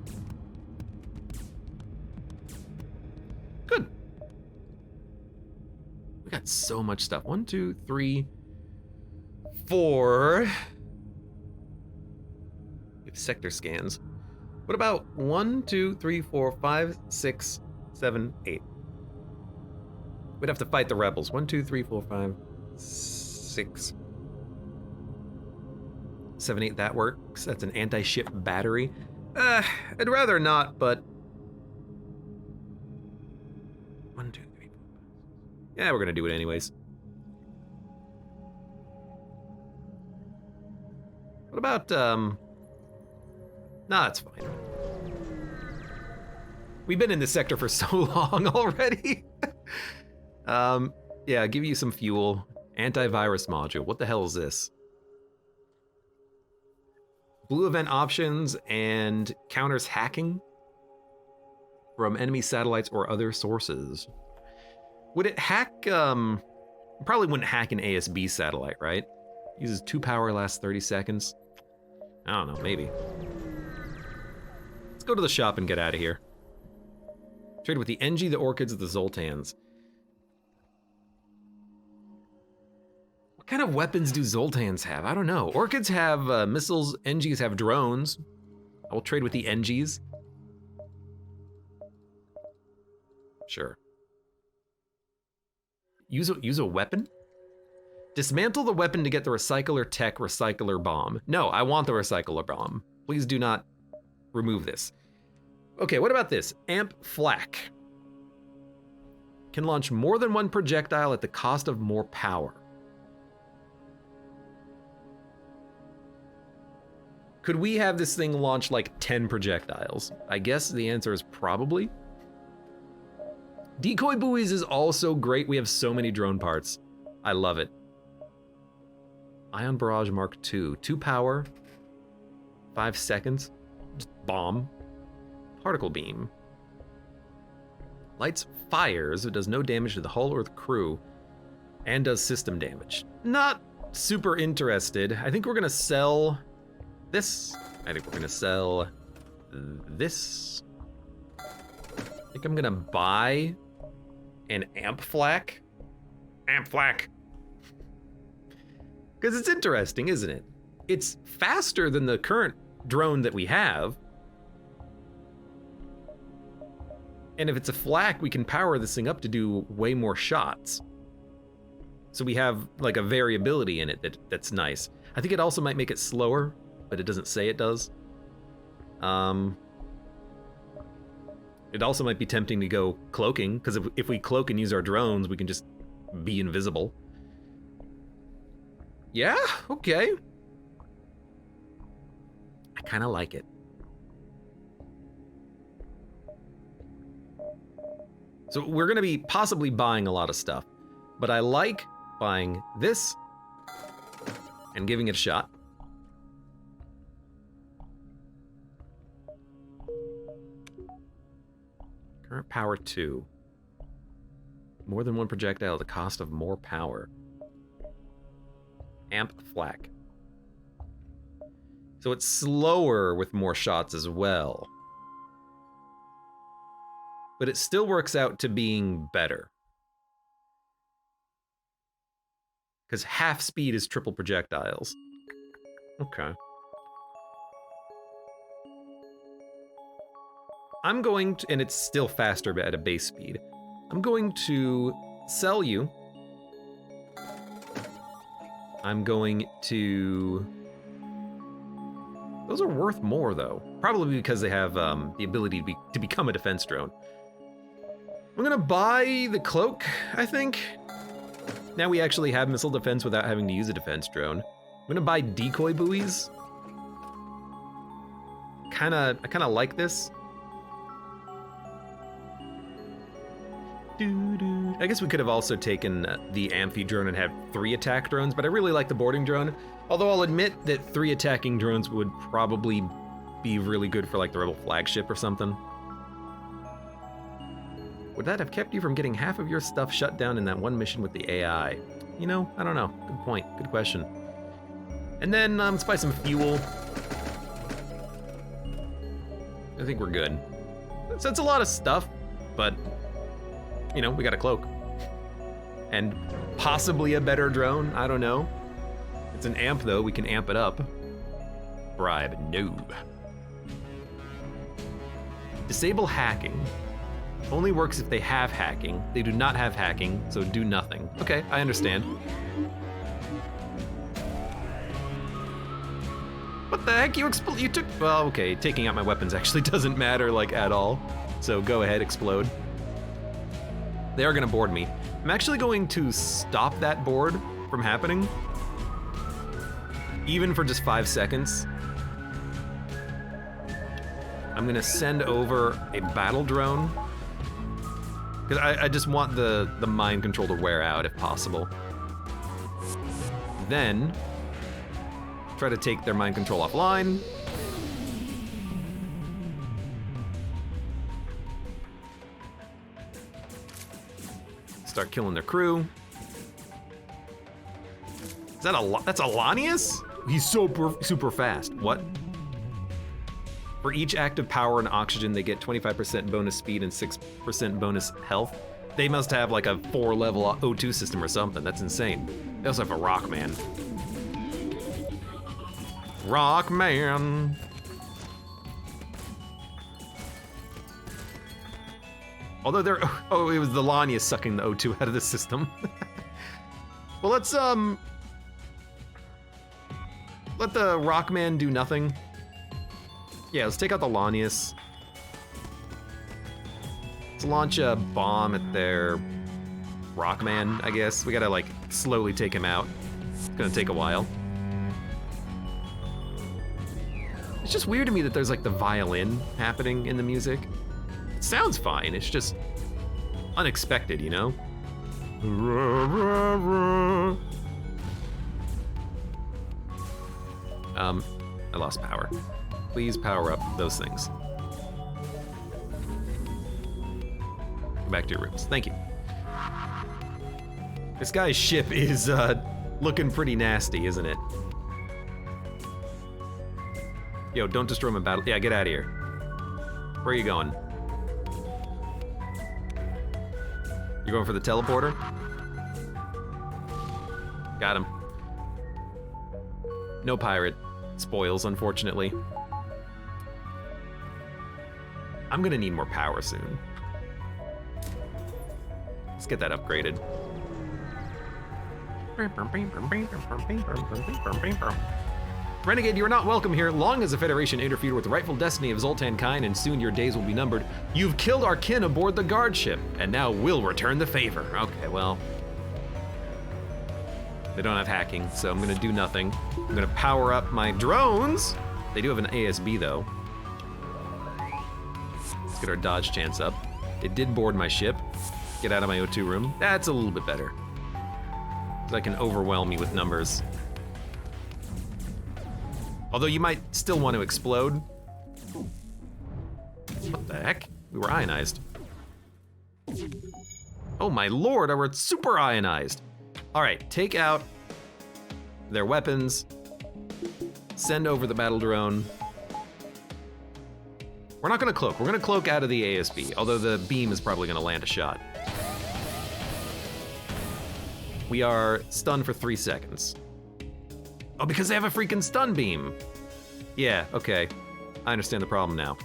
Good. We got so much stuff. 1, 2, 3, 4. We have sector scans. What about 1, 2, 3, 4, 5, 6, 7, 8? We'd have to fight the rebels. 1, 2, 3, 4, 5, 6, 7, 8. That works. That's an anti-ship battery. I'd rather not, but 1, 2, 3, 4, 5. Yeah, we're gonna do it anyways. What about nah, it's fine. We've been in this sector for so long already. Yeah, give you some fuel. Antivirus module. What the hell is this? Blue event options and counters hacking from enemy satellites or other sources. Would it hack, probably wouldn't hack an ASB satellite, right? Uses 2 power, lasts 30 seconds. I don't know, maybe. Let's go to the shop and get out of here. Trade with the NG, the Orchids, the Zoltans. What kind of weapons do Zoltans have? I don't know. Orchids have missiles, NGs have drones. I will trade with the NGs. Sure. Use a weapon? Dismantle the weapon to get the recycler tech recycler bomb. No, I want the recycler bomb. Please do not remove this. Okay, what about this? Amp Flak. Can launch more than 1 projectile at the cost of more power. Could we have this thing launch like 10 projectiles? I guess the answer is probably. Decoy buoys is also great. We have so many drone parts. I love it. Ion Barrage Mark II. 2 power, 5 seconds. Just bomb. Particle beam. Lights fires. It does no damage to the hull or the crew. And does system damage. Not super interested. I think we're gonna sell this. I think we're gonna sell this. I think I'm gonna buy an Amp Flak. Amp Flak. Because it's interesting, isn't it? It's faster than the current drone that we have. And if it's a flak, we can power this thing up to do way more shots. So we have like a variability in it that's nice. I think it also might make it slower, but it doesn't say it does. It also might be tempting to go cloaking, because if we cloak and use our drones, we can just be invisible. Yeah, okay. I kind of like it. So we're going to be possibly buying a lot of stuff, but I like buying this and giving it a shot. Current power 2. More than one projectile at the cost of more power. Amp flak. So it's slower with more shots as well. But it still works out to being better. Because half speed is triple projectiles. Okay. I'm going to, and it's still faster but at a base speed. I'm going to sell you. I'm going to... Those are worth more though. Probably because they have the ability to become a defense drone. I'm gonna buy the cloak, I think. Now we actually have missile defense without having to use a defense drone. I'm gonna buy decoy buoys. I kinda like this. I guess we could have also taken the amphi drone and had 3 attack drones, but I really like the boarding drone. Although I'll admit that 3 attacking drones would probably be really good for like the Rebel flagship or something. Would that have kept you from getting half of your stuff shut down in that one mission with the AI? You know, I don't know. Good point. Good question. And then let's buy some fuel. I think we're good. So it's a lot of stuff, but you know, we got a cloak. And possibly a better drone, I don't know. It's an amp though, we can amp it up. Bribe, no. Disable hacking. Only works if they have hacking. They do not have hacking, so do nothing. Okay, I understand. What the heck, you took, well, okay, taking out my weapons actually doesn't matter, like, at all. So go ahead, explode. They are gonna board me. I'm actually going to stop that board from happening. Even for just 5 seconds. I'm gonna send over a battle drone. Because I just want the mind control to wear out if possible. Then, try to take their mind control offline. Start killing their crew. Is that that's Alanius? He's super fast. What? For each active power and oxygen, they get 25% bonus speed and 6% bonus health. They must have like a 4-level O2 system or something. That's insane. They also have a Rockman. Rockman. Although they're, oh, it was the Lanius sucking the O2 out of the system. Well, let's let the Rockman do nothing. Yeah, let's take out the Lanius. Let's launch a bomb at their Rockman, I guess. We gotta like slowly take him out. It's gonna take a while. It's just weird to me that there's like the violin happening in the music. It sounds fine, it's just unexpected, you know? I lost power. Please power up those things. Go back to your rooms. Thank you. This guy's ship is looking pretty nasty, isn't it? Yo, don't destroy my battle. Yeah, get out of here. Where are you going? You're going for the teleporter? Got him. No pirate spoils, unfortunately. I'm gonna need more power soon. Let's get that upgraded. Renegade, you are not welcome here. Long as the Federation interfered with the rightful destiny of Zoltan Kine, and soon your days will be numbered. You've killed our kin aboard the guard ship, and now we'll return the favor. Okay, well. They don't have hacking, so I'm gonna do nothing. I'm gonna power up my drones. They do have an ASB though. Let's get our dodge chance up. It did board my ship. Get out of my O2 room. That's a little bit better. So I can overwhelm you with numbers. Although you might still want to explode. What the heck? We were ionized. Oh my lord, we're super ionized. All right, take out their weapons. Send over the battle drone. We're not gonna cloak. We're gonna cloak out of the ASB, although the beam is probably gonna land a shot. We are stunned for 3 seconds. Oh, because they have a freaking stun beam. Yeah, okay. I understand the problem now.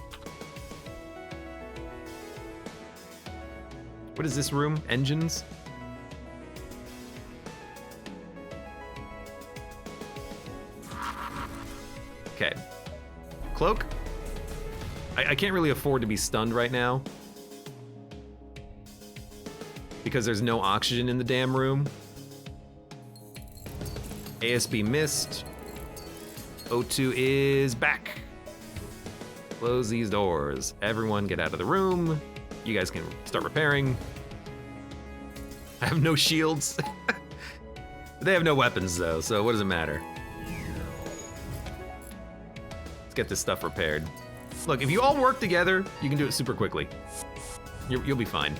What is this room? Engines? Okay. Cloak? I can't really afford to be stunned right now. Because there's no oxygen in the damn room. ASB missed. O2 is back. Close these doors. Everyone get out of the room. You guys can start repairing. I have no shields. They have no weapons though, so what does it matter? Let's get this stuff repaired. Look, if you all work together, you can do it super quickly. You'll be fine.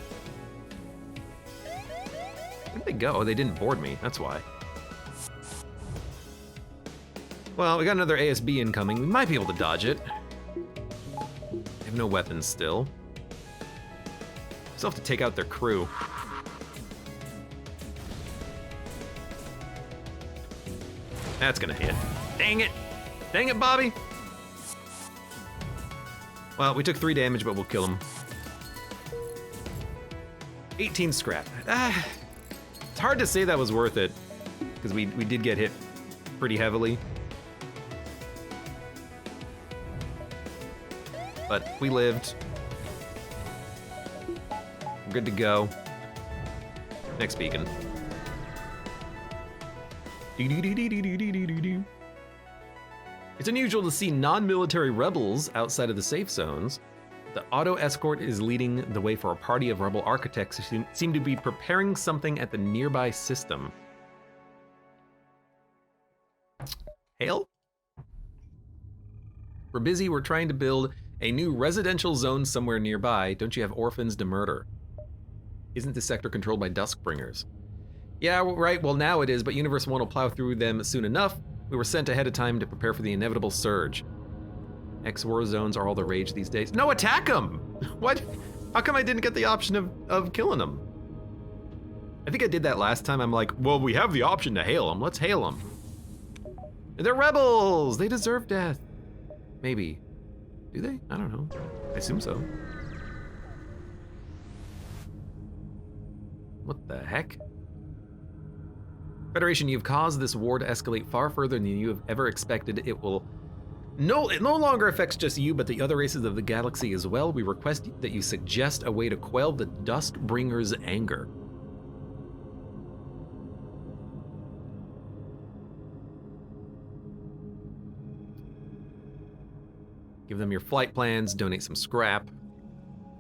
Where'd they go? Oh, they didn't board me, that's why. Well, we got another ASB incoming. We might be able to dodge it. They have no weapons still. Still have to take out their crew. That's gonna hit. Dang it! Dang it, Bobby! Well, we took 3 damage, but we'll kill him. 18 scrap. It's hard to say that was worth it, because we did get hit pretty heavily. But we lived. We're good to go. Next beacon. It's unusual to see non-military rebels outside of the safe zones. The auto escort is leading the way for a party of rebel architects who seem to be preparing something at the nearby system. Hail? We're busy. We're trying to build a new residential zone somewhere nearby. Don't you have orphans to murder? Isn't this sector controlled by Duskbringers? Yeah, right, well now it is, but Universe 1 will plow through them soon enough. We were sent ahead of time to prepare for the inevitable surge. X-war zones are all the rage these days. No, attack them! What? How come I didn't get the option of killing them? I think I did that last time. I'm like, well, we have the option to hail them. Let's hail them. They're rebels! They deserve death. Maybe. Do they? I don't know. I assume so. What the heck? Federation, you've caused this war to escalate far further than you have ever expected. It no longer affects just you, but the other races of the galaxy as well. We request that you suggest a way to quell the Duskbringers' anger. Give them your flight plans, donate some scrap.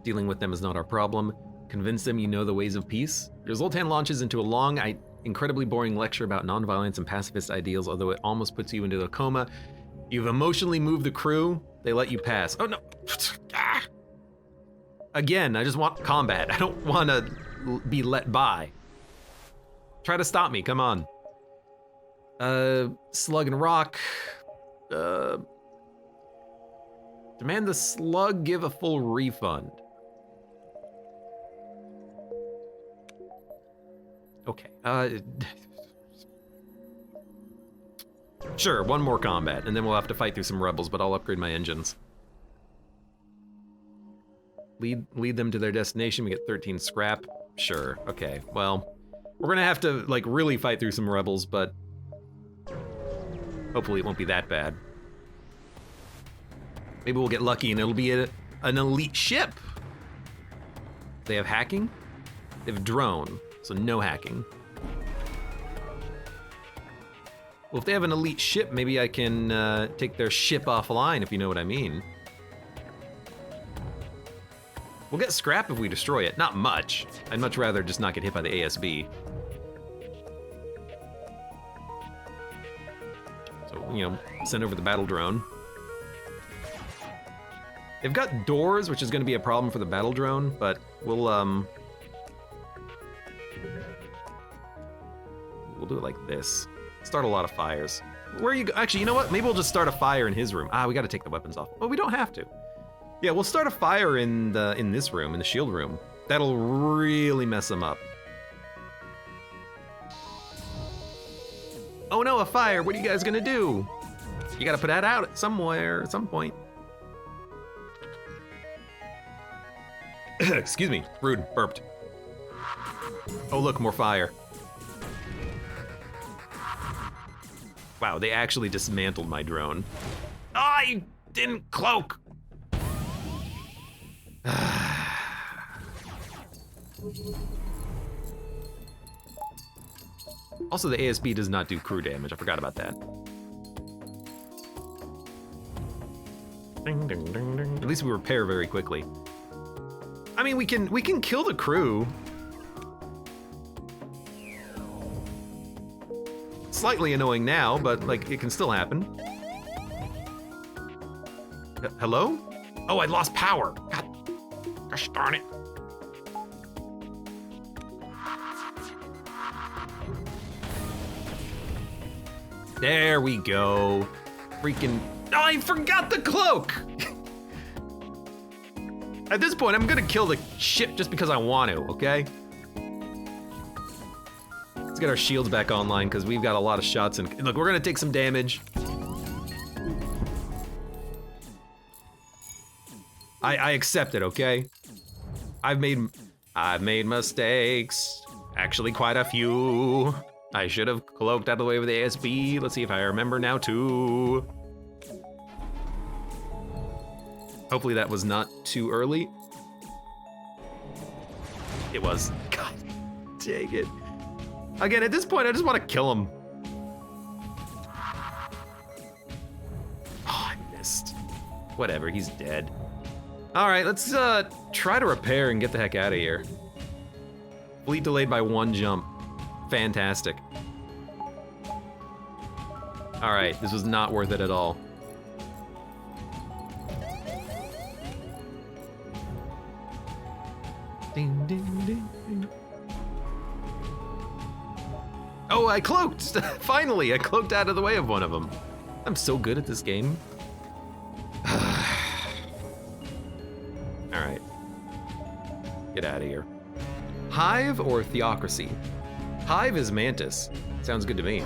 Dealing with them is not our problem. Convince them you know the ways of peace. Your Zoltan launches into a long, incredibly boring lecture about nonviolence and pacifist ideals, although it almost puts you into a coma. You've emotionally moved the crew. They let you pass. Oh no. Again, I just want combat. I don't want to be let by. Try to stop me, come on. Slug and rock. Demand the slug give a full refund. Okay, sure, one more combat, and then we'll have to fight through some rebels, but I'll upgrade my engines. Lead them to their destination, we get 13 scrap. Sure, okay, well, We're gonna have to, like, really fight through some rebels, but hopefully it won't be that bad. Maybe we'll get lucky and it'll be an elite ship. They have hacking? They have drone, so no hacking. Well, if they have an elite ship, maybe I can take their ship offline, if you know what I mean. We'll get scrap if we destroy it. Not much. I'd much rather just not get hit by the ASB. So, you know, send over the battle drone. They've got doors, which is going to be a problem for the battle drone, but we'll do it like this. Start a lot of fires. Where are you actually, you know what? Maybe we'll just start a fire in his room. Ah, we got to take the weapons off. Well, we don't have to. Yeah, we'll start a fire in this room, in the shield room. That'll really mess them up. Oh no, a fire! What are you guys gonna do? You gotta put that out somewhere, at some point. Excuse me, rude, burped. Oh look, more fire. Wow, they actually dismantled my drone. I didn't cloak! Also, the ASB does not do crew damage. I forgot about that. Ding, ding, ding, ding. At least we repair very quickly. I mean, we can kill the crew. Slightly annoying now, but like it can still happen. Hello? Oh, I lost power. God, gosh darn it. There we go. Freaking, oh, I forgot the cloak. At this point, I'm gonna kill the ship just because I want to, okay? Let's get our shields back online because we've got a lot of shots and look, we're gonna take some damage. I accept it, okay? I've made mistakes. Actually, quite a few. I should have cloaked out of the way with the ASB. Let's see if I remember now too. Hopefully that was not too early. It was. God dang it. Again, at this point, I just want to kill him. Oh, I missed. Whatever, he's dead. All right, let's try to repair and get the heck out of here. Fleet delayed by 1 jump. Fantastic. All right, this was not worth it at all. Ding, ding, ding, ding. Oh, I cloaked! Finally, I cloaked out of the way of one of them. I'm so good at this game. All right. Get out of here. Hive or Theocracy? Hive is Mantis. Sounds good to me.